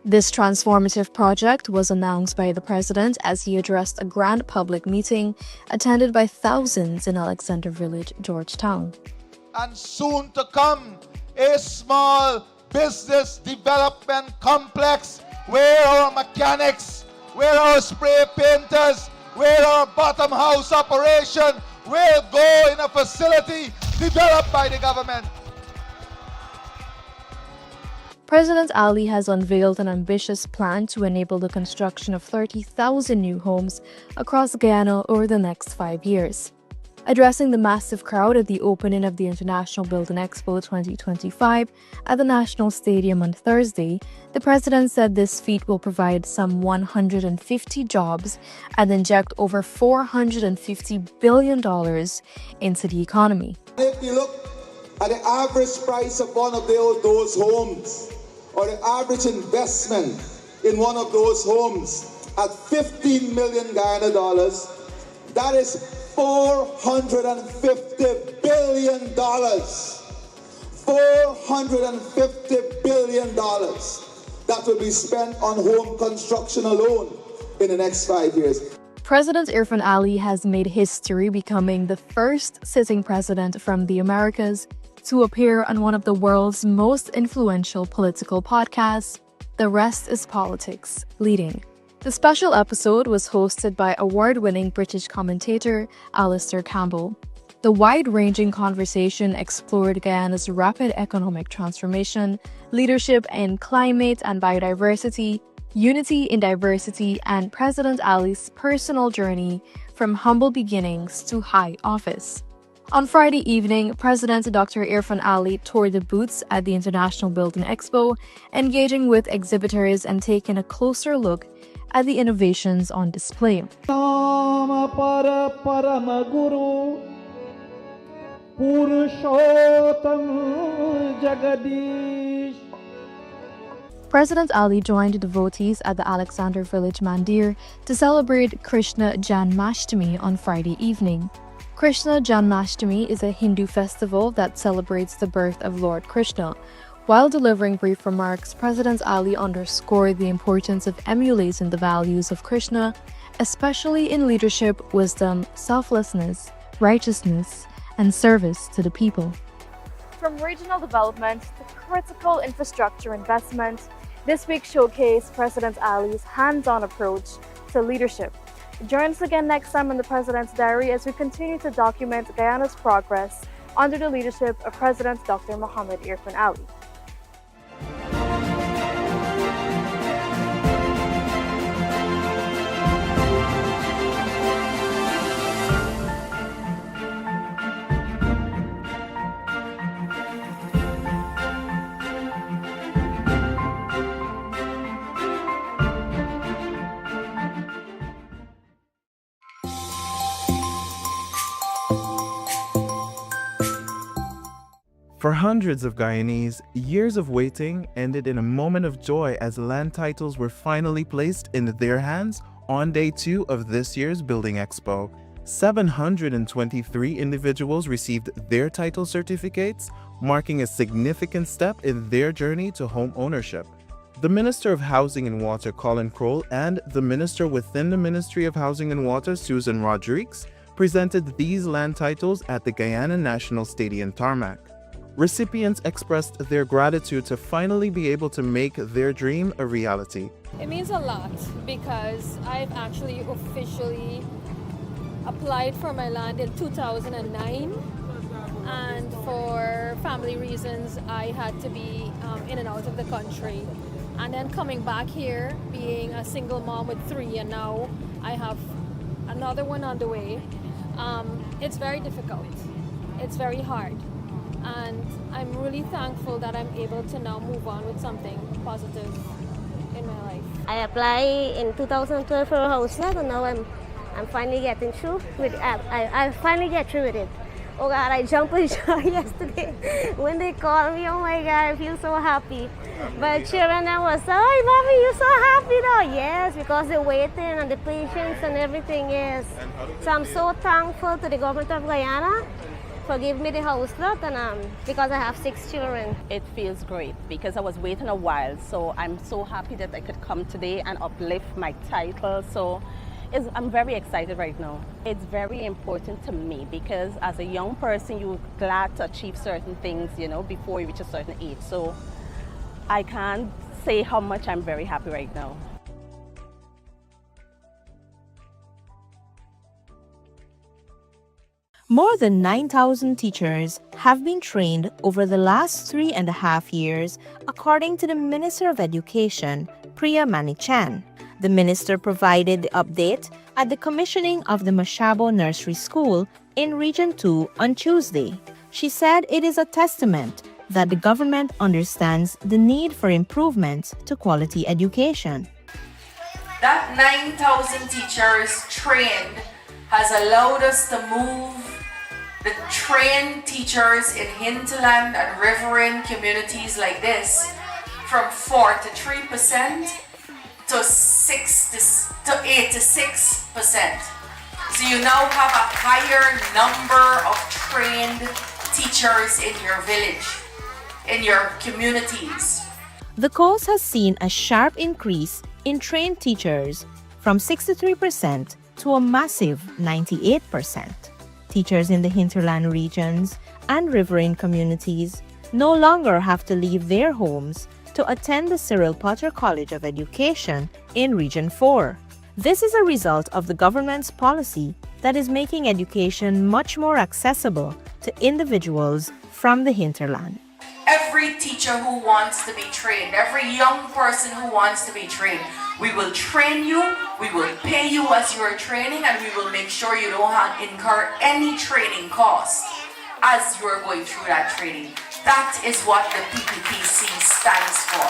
Speaker 9: This transformative project was announced by the president as he addressed a grand public meeting attended by thousands in Alexander Village, Georgetown.
Speaker 12: And soon to come, a small business development complex where our mechanics, where our spray painters, where our bottom house operation will go in a facility developed by the government.
Speaker 9: President Ali has unveiled an ambitious plan to enable the construction of 30,000 new homes across Guyana over the next 5 years. Addressing the massive crowd at the opening of the International Building Expo 2025 at the National Stadium on Thursday, the president said this feat will provide some 150 jobs and inject over $450 billion into the economy.
Speaker 13: If you look at the average price of one of those homes, or the average investment in one of those homes at 15 million Guyana dollars, that is $450 billion. $450 billion that will be spent on home construction alone in the next 5 years.
Speaker 9: President Irfan Ali has made history, becoming the first sitting president from the Americas to appear on one of the world's most influential political podcasts, The Rest is Politics, Leading. The special episode was hosted by award-winning British commentator Alistair Campbell. The wide-ranging conversation explored Guyana's rapid economic transformation, leadership in climate and biodiversity, unity in diversity, and President Ali's personal journey from humble beginnings to high office. On Friday evening, President Dr. Irfan Ali toured the booths at the International Building Expo, engaging with exhibitors and taking a closer look at the innovations on display. President Ali joined devotees at the Alexander Village Mandir to celebrate Krishna Janmashtami on Friday evening. Krishna Janmashtami is a Hindu festival that celebrates the birth of Lord Krishna. While delivering brief remarks, President Ali underscored the importance of emulating the values of Krishna, especially in leadership, wisdom, selflessness, righteousness, and service to the people.
Speaker 11: From regional development to critical infrastructure investment, this week showcased President Ali's hands-on approach to leadership, Join us again next time on the President's Diary as we continue to document Guyana's progress under the leadership of President Dr. Mohamed Irfan Ali.
Speaker 2: For hundreds of Guyanese, years of waiting ended in a moment of joy as land titles were finally placed in their hands on day 2 of this year's Building Expo. 723 individuals received their title certificates, marking a significant step in their journey to home ownership. The Minister of Housing and Water, Colin Crowell, and the Minister within the Ministry of Housing and Water, Susan Rodrigues, presented these land titles at the Guyana National Stadium tarmac. Recipients expressed their gratitude to finally be able to make their dream a reality.
Speaker 15: It means a lot because I've actually officially applied for my land in 2009, and for family reasons I had to be in and out of the country, and then coming back here being a single mom with 3, and now I have another one on the way. It's very difficult, it's very hard, and I'm really thankful that I'm able to now move on with something positive in my life.
Speaker 16: I applied in 2012 for a house lot, and now I'm finally getting through with it. I finally get through with it. Oh God, I jumped with joy yesterday when they called me. Oh my God, I feel so happy. But children, I was, oh, mommy, you're so happy now. Yes, because the waiting and the patience and everything, yes. So I'm so thankful to the government of Guyana for giving me the house lot, and because I have 6 children.
Speaker 23: It feels great because I was waiting a while, so I'm so happy that I could come today and uplift my title. So I'm very excited right now. It's very important to me because as a young person, you're glad to achieve certain things, before you reach a certain age. So I can't say how much I'm very happy right now.
Speaker 24: More than 9,000 teachers have been trained over the last 3.5 years, according to the Minister of Education, Priya Manichan. The minister provided the update at the commissioning of the Mashabo Nursery School in Region 2 on Tuesday. She said it is a testament that the government understands the need for improvements to quality education.
Speaker 7: That 9,000 teachers trained has allowed us to move the trained teachers in hinterland and riverine communities like this from 43% to 86%. So you now have a higher number of trained teachers in your village, in your communities.
Speaker 24: The coast has seen a sharp increase in trained teachers from 63% to a massive 98%. Teachers in the hinterland regions and riverine communities no longer have to leave their homes to attend the Cyril Potter College of Education in Region 4. This is a result of the government's policy that is making education much more accessible to individuals from the hinterland.
Speaker 7: Every teacher who wants to be trained, every young person who wants to be trained, we will train you, we will pay you as you are training, and we will make sure you don't incur any training costs as you are going through that training. That is what the PPPC stands for.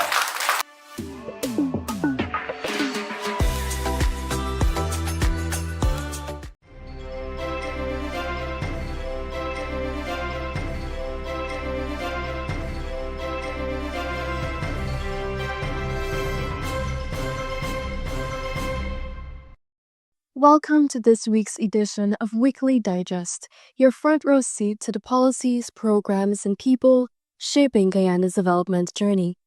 Speaker 9: Welcome to this week's edition of Weekly Digest, your front row seat to the policies, programs, and people shaping Guyana's development journey.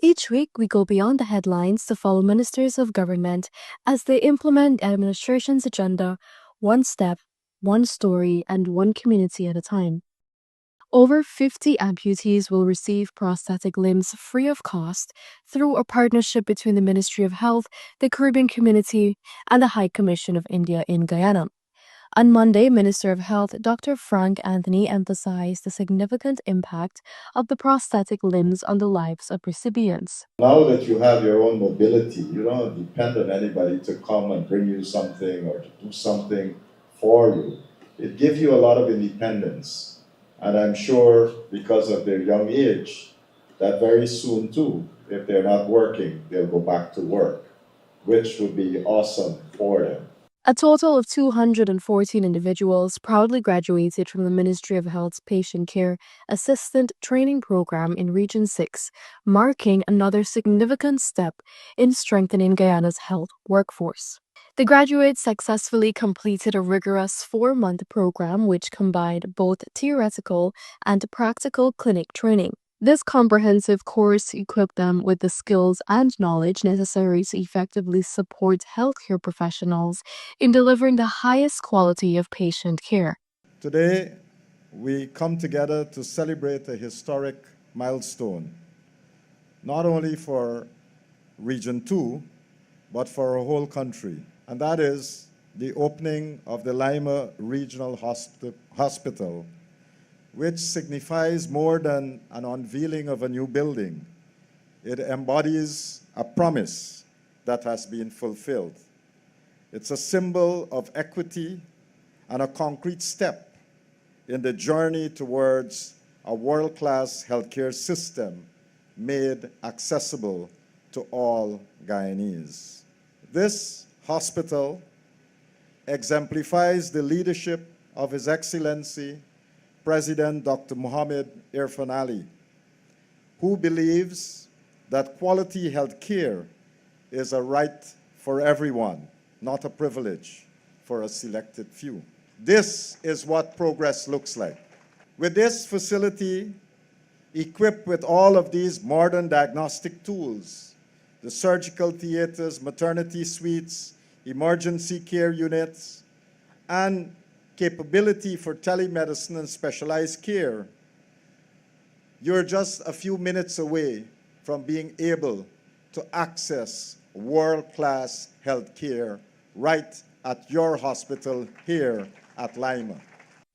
Speaker 9: Each week, we go beyond the headlines to follow ministers of government as they implement the administration's agenda, one step, one story, and one community at a time. Over 50 amputees will receive prosthetic limbs free of cost through a partnership between the Ministry of Health, the Caribbean Community, and the High Commission of India in Guyana. On Monday, Minister of Health Dr. Frank Anthony emphasized the significant impact of the prosthetic limbs on the lives of recipients.
Speaker 3: Now that you have your own mobility, you don't depend on anybody to come and bring you something or to do something for you. It gives you a lot of independence. And I'm sure because of their young age, that very soon too, if they're not working, they'll go back to work, which would be awesome for them.
Speaker 9: A total of 214 individuals proudly graduated from the Ministry of Health's Patient Care Assistant Training Program in Region 6, marking another significant step in strengthening Guyana's health workforce. The graduates successfully completed a rigorous 4-month program which combined both theoretical and practical clinic training. This comprehensive course equipped them with the skills and knowledge necessary to effectively support healthcare professionals in delivering the highest quality of patient care.
Speaker 3: Today, we come together to celebrate a historic milestone, not only for Region 2, but for our whole country, and that is the opening of the Lima Regional Hospital, which signifies more than an unveiling of a new building. It embodies a promise that has been fulfilled. It's a symbol of equity and a concrete step in the journey towards a world-class healthcare system made accessible to all Guyanese. This hospital exemplifies the leadership of His Excellency President Dr. Mohammed Irfan Ali, who believes that quality health care is a right for everyone, not a privilege for a selected few. This is what progress looks like. With this facility equipped with all of these modern diagnostic tools, the surgical theaters, maternity suites, emergency care units, and capability for telemedicine and specialized care, you're just a few minutes away from being able to access world-class health care right at your hospital here at Lima.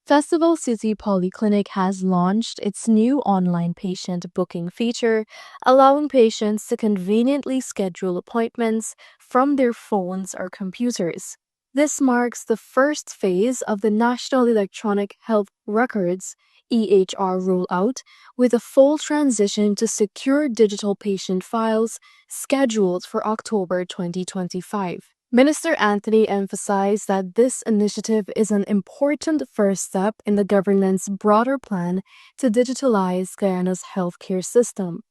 Speaker 9: Festival City Polyclinic has launched its new online patient booking feature, allowing patients to conveniently schedule appointments from their phones or computers. This marks the first phase of the National Electronic Health Records (EHR) rollout, with a full transition to secure digital patient files scheduled for October 2025. Minister Anthony emphasized that this initiative is an important first step in the government's broader plan to digitalize Guyana's healthcare system.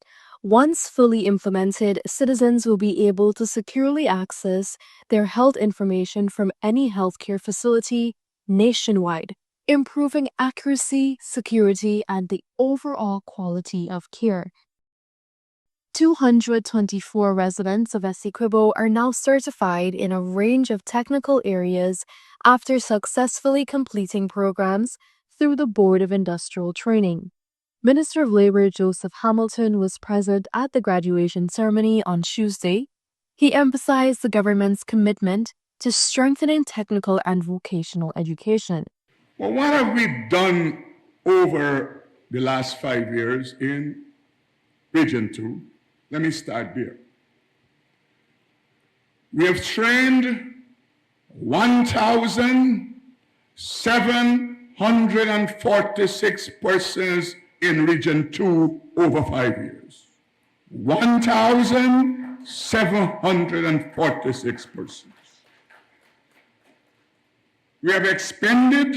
Speaker 9: Once fully implemented, citizens will be able to securely access their health information from any healthcare facility nationwide, improving accuracy, security, and the overall quality of care. 224 residents of Essequibo are now certified in a range of technical areas after successfully completing programs through the Board of Industrial Training. Minister of Labour Joseph Hamilton was present at the graduation ceremony on Tuesday. He emphasized the government's commitment to strengthening technical and vocational education.
Speaker 8: Well, what have we done over the last 5 years in Region 2? Let me start there. We have trained 1,746 persons in Region 2 over 5 years. 1,746 persons. We have expended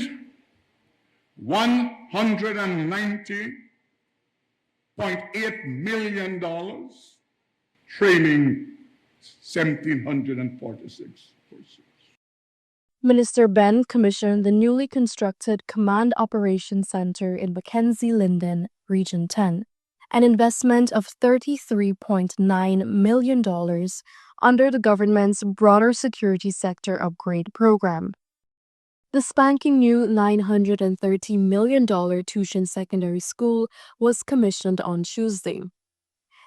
Speaker 8: $190.8 million training 1,746 persons.
Speaker 9: Minister Ben commissioned the newly constructed Command Operations Center in Mackenzie Linden, Region 10, an investment of $33.9 million under the government's broader security sector upgrade program. The spanking new $930 million Tushin Secondary School was commissioned on Tuesday.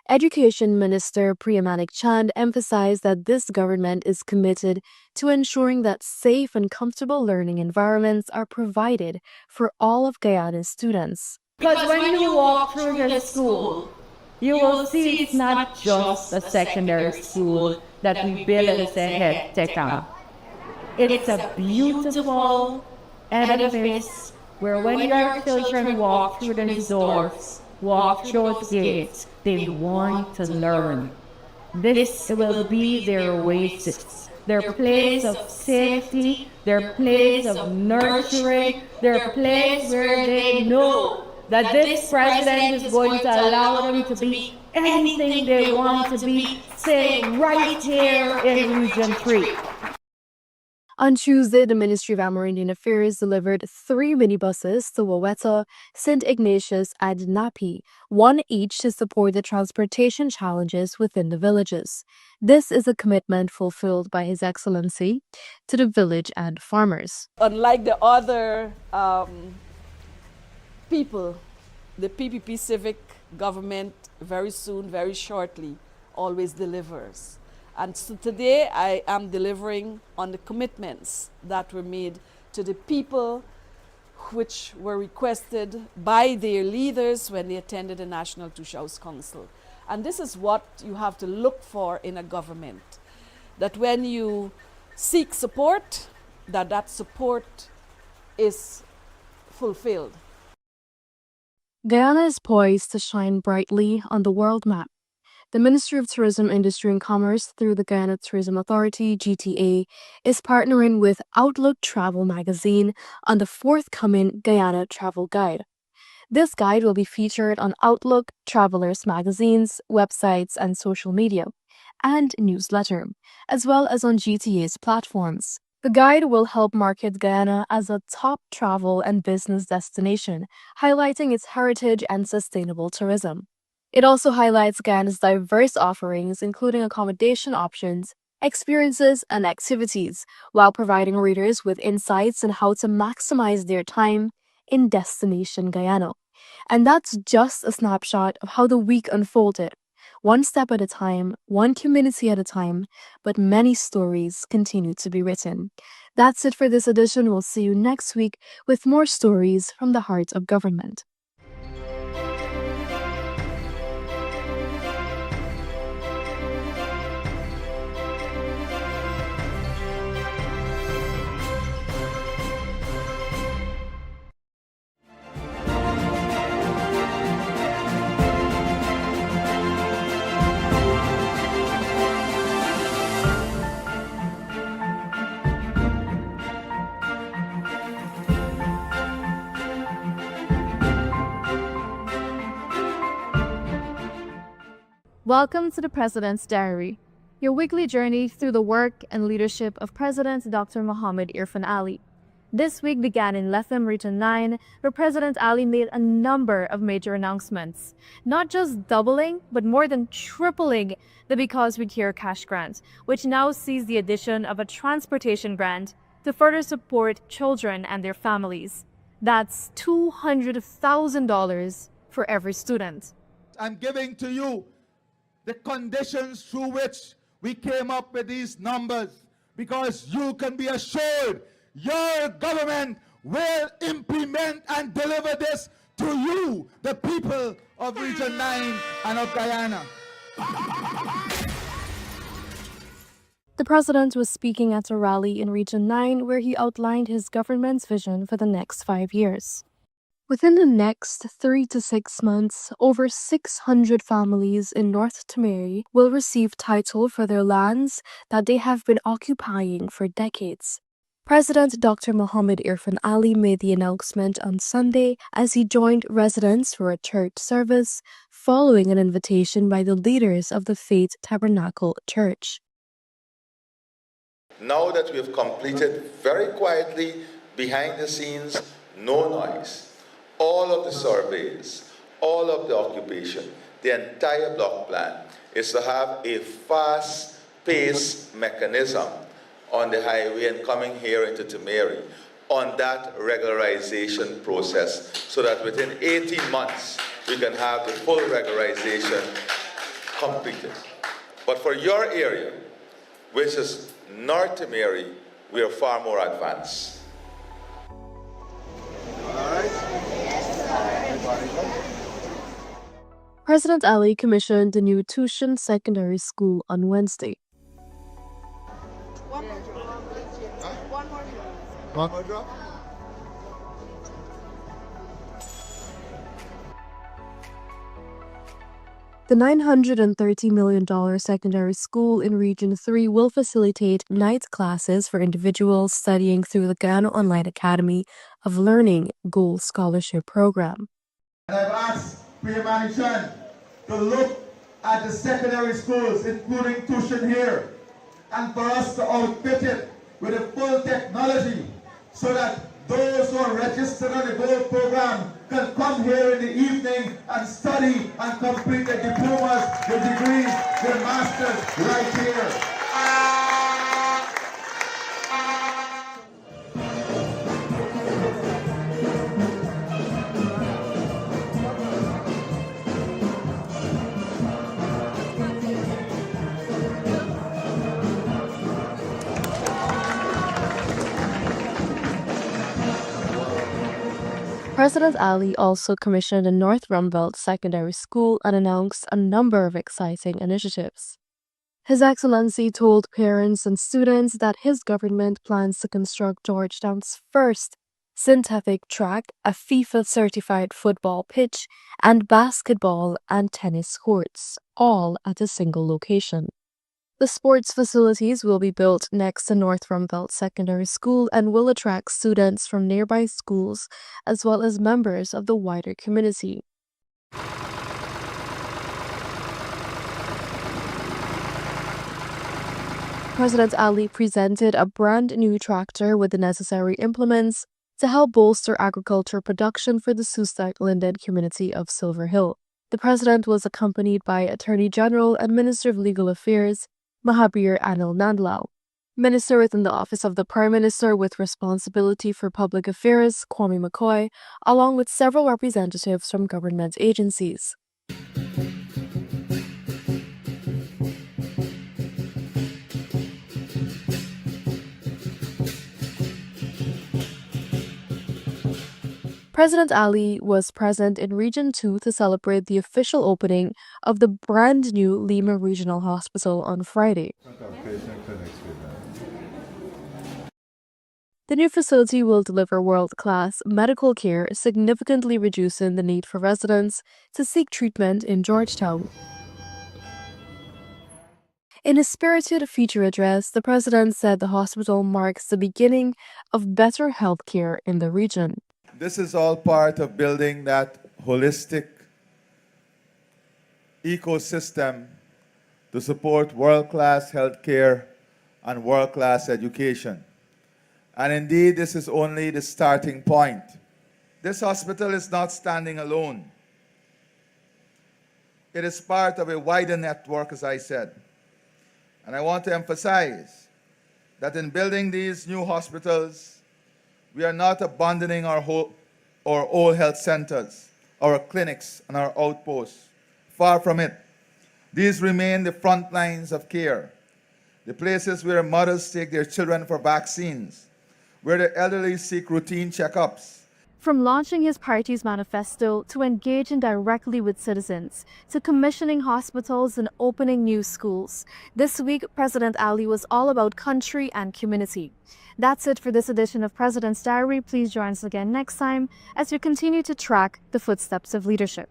Speaker 9: Education Minister Priyamanik Chand emphasized that this government is committed to ensuring that safe and comfortable learning environments are provided for all of Guyana's students.
Speaker 1: Because when you walk through the school, you will see it's not just a secondary school that we build and say, hey, take out. It's a beautiful edifice where when your children walk through these doors, walk through those gates, they want to learn. This will be their oasis, their place of safety, their place of nurturing, their place where they know that this president is going to allow them to be anything they want to be, say, right here in Region 3.
Speaker 9: On Tuesday, the Ministry of Amerindian Affairs delivered 3 minibuses to Waweta, St. Ignatius, and Napi, one each to support the transportation challenges within the villages. This is a commitment fulfilled by His Excellency to the village and farmers.
Speaker 6: Unlike the other people, the PPP civic government very soon, very shortly, always delivers. And so today I am delivering on the commitments that were made to the people which were requested by their leaders when they attended the National Two House Council. And this is what you have to look for in a government, that when you seek support, that support is fulfilled.
Speaker 9: Guyana is poised to shine brightly on the world map. The Ministry of Tourism, Industry and Commerce, through the Guyana Tourism Authority, GTA, is partnering with Outlook Travel magazine on the forthcoming Guyana Travel Guide. This guide will be featured on Outlook Travelers magazines, websites, and social media, and newsletter, as well as on GTA's platforms. The guide will help market Guyana as a top travel and business destination, highlighting its heritage and sustainable tourism. It also highlights Guyana's diverse offerings, including accommodation options, experiences, and activities, while providing readers with insights on how to maximize their time in Destination Guyana. And that's just a snapshot of how the week unfolded. One step at a time, one community at a time, but many stories continue to be written. That's it for this edition. We'll see you next week with more stories from the heart of government.
Speaker 11: Welcome to the President's Diary, your weekly journey through the work and leadership of President Dr. Mohammed Irfan Ali. This week began in Lethem Region 9, where President Ali made a number of major announcements, not just doubling, but more than tripling the Because We Care cash grant, which now sees the addition of a transportation grant to further support children and their families. That's $200,000 for every student.
Speaker 14: I'm giving to you the conditions through which we came up with these numbers, because you can be assured your government will implement and deliver this to you, the people of Region 9 and of Guyana.
Speaker 9: The president was speaking at a rally in Region 9 where he outlined his government's vision for the next 5 years. Within the next 3 to 6 months, over 600 families in North Tamari will receive title for their lands that they have been occupying for decades. President Dr. Mohammed Irfan Ali made the announcement on Sunday as he joined residents for a church service following an invitation by the leaders of the Faith Tabernacle Church.
Speaker 3: Now that we have completed very quietly, behind the scenes, no noise, all of the surveys, all of the occupation, the entire block plan is to have a fast-paced mechanism on the highway and coming here into Tamari.
Speaker 12: on that regularization process so that within 18 months we can have the full regularization completed. But for your area, which is North Mary, we are far more advanced.
Speaker 9: President Ali commissioned the new Tushan Secondary School on Wednesday.
Speaker 12: One more drop.
Speaker 9: The $930 million secondary school in Region 3 will facilitate night classes for individuals studying through the Guyana Online Academy of Learning Gold Scholarship Program.
Speaker 14: And I've asked Priya to look at the secondary schools, including Tushan here, and for us to outfit it with a full technology so that those who are registered on the Gold Program can come here in the evening and study and complete their diplomas, their degrees, their masters right here.
Speaker 9: President Ali also commissioned a North Rumbelt Secondary School and announced a number of exciting initiatives. His Excellency told parents and students that his government plans to construct Georgetown's first synthetic track, a FIFA-certified football pitch, and basketball and tennis courts, all at a single location. The sports facilities will be built next to North Rumbelt Secondary School and will attract students from nearby schools as well as members of the wider community. President Ali presented a brand new tractor with the necessary implements to help bolster agriculture production for the Sustac-Linden community of Silver Hill. The president was accompanied by Attorney General and Minister of Legal Affairs, Mahabir Anil Nandlal, Minister within the Office of the Prime Minister with responsibility for public affairs, Kwame McCoy, along with several representatives from government agencies. President Ali was present in Region 2 to celebrate the official opening of the brand new Lima Regional Hospital on Friday. The new facility will deliver world-class medical care, significantly reducing the need for residents to seek treatment in Georgetown. In a spirited feature address, the president said the hospital marks the beginning of better health care in the region.
Speaker 14: This is all part of building that holistic ecosystem to support world-class healthcare and world-class education. And indeed, this is only the starting point. This hospital is not standing alone. It is part of a wider network, as I said. And I want to emphasize that in building these new hospitals, we are not abandoning our old health centers, our clinics, and our outposts. Far from it. These remain the front lines of care, the places where mothers take their children for vaccines, where the elderly seek routine checkups.
Speaker 9: From launching his party's manifesto to engaging directly with citizens, to commissioning hospitals and opening new schools, this week President Ali was all about country and community. That's it for this edition of President's Diary. Please join us again next time as we continue to track the footsteps of leadership.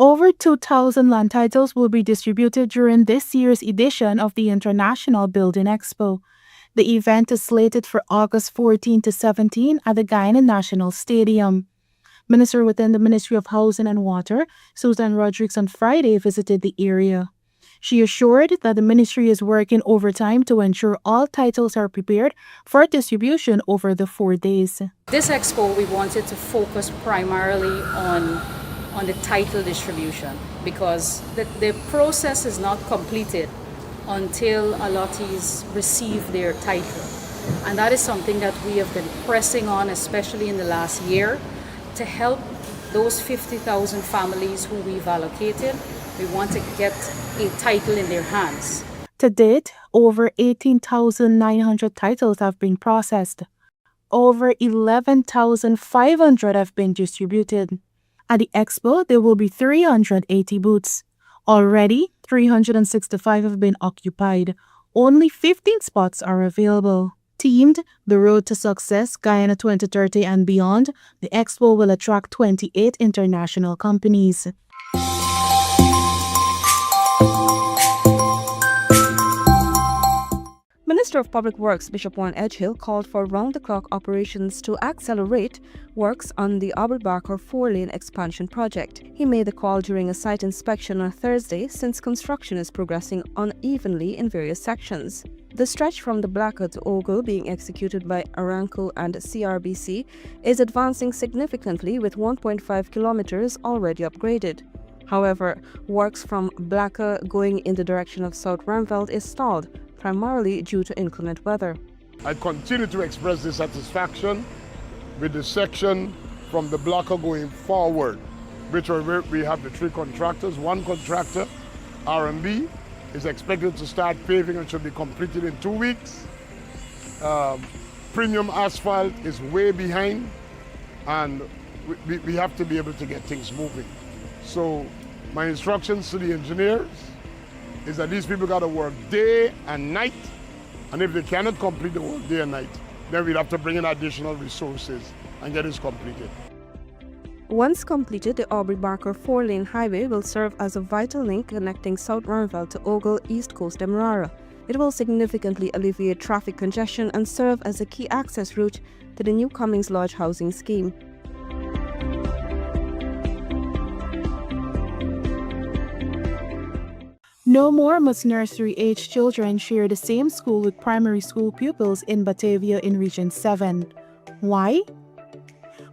Speaker 21: Over 2,000 land titles will be distributed during this year's edition of the International Building Expo. The event is slated for August 14 to 17 at the Guyana National Stadium. Minister within the Ministry of Housing and Water, Susan Rodriguez, on Friday visited the area. She assured that the ministry is working overtime to ensure all titles are prepared for distribution over the 4 days.
Speaker 10: This expo, we wanted to focus primarily on the title distribution because the process is not completed until allottees receive their title. And that is something that we have been pressing on, especially in the last year, to help those 50,000 families who we've allocated. We want to get a title in their hands.
Speaker 21: To date, over 18,900 titles have been processed. Over 11,500 have been distributed. At the expo, there will be 380 booths. Already, 365 have been occupied. Only 15 spots are available. Themed The Road to Success, Guyana 2030 and beyond, the expo will attract 28 international companies.
Speaker 17: Minister of Public Works Bishop Juan Edgehill called for round-the-clock operations to accelerate works on the Aubrey Barker 4-lane expansion project. He made the call during a site inspection on Thursday since construction is progressing unevenly in various sections. The stretch from the Blacker to Ogle being executed by Aramco and CRBC is advancing significantly with 1.5 kilometers already upgraded. However, works from Blacker going in the direction of South Ramveld is stalled, primarily due to inclement weather.
Speaker 8: I continue to express dissatisfaction with the section from the Blacker going forward, which we have the 3 contractors. One contractor, R&B, is expected to start paving and should be completed in 2 weeks. Premium asphalt is way behind, and we have to be able to get things moving. So my instructions to the engineers is that these people got to work day and night, and if they cannot complete the work day and night, then we'll have to bring in additional resources and get this completed.
Speaker 17: Once completed, the Aubrey Barker 4-lane highway will serve as a vital link connecting South Ramveld to Ogle, East Coast Demerara. It will significantly alleviate traffic congestion and serve as a key access route to the new Cummings Lodge housing scheme.
Speaker 21: No more must nursery-age children share the same school with primary school pupils in Batavia in Region 7. Why?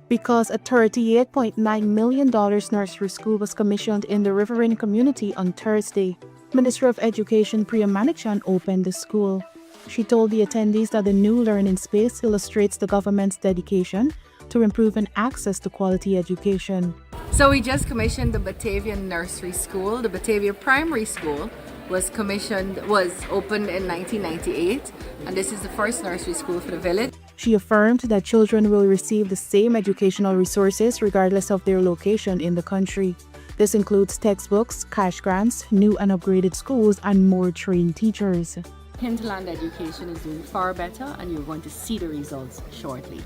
Speaker 21: Because a $38.9 million nursery school was commissioned in the Riverine community on Thursday. Minister of Education Priya Manikchan opened the school. She told the attendees that the new learning space illustrates the government's dedication to improving access to quality education.
Speaker 7: So we just commissioned the Batavian Nursery School. The Batavia Primary School was opened in 1998, and this is the first nursery school for the village.
Speaker 21: She affirmed that children will receive the same educational resources regardless of their location in the country. This includes textbooks, cash grants, new and upgraded schools, and more trained teachers.
Speaker 4: Hinterland education is doing far better, and you're going to see the results shortly.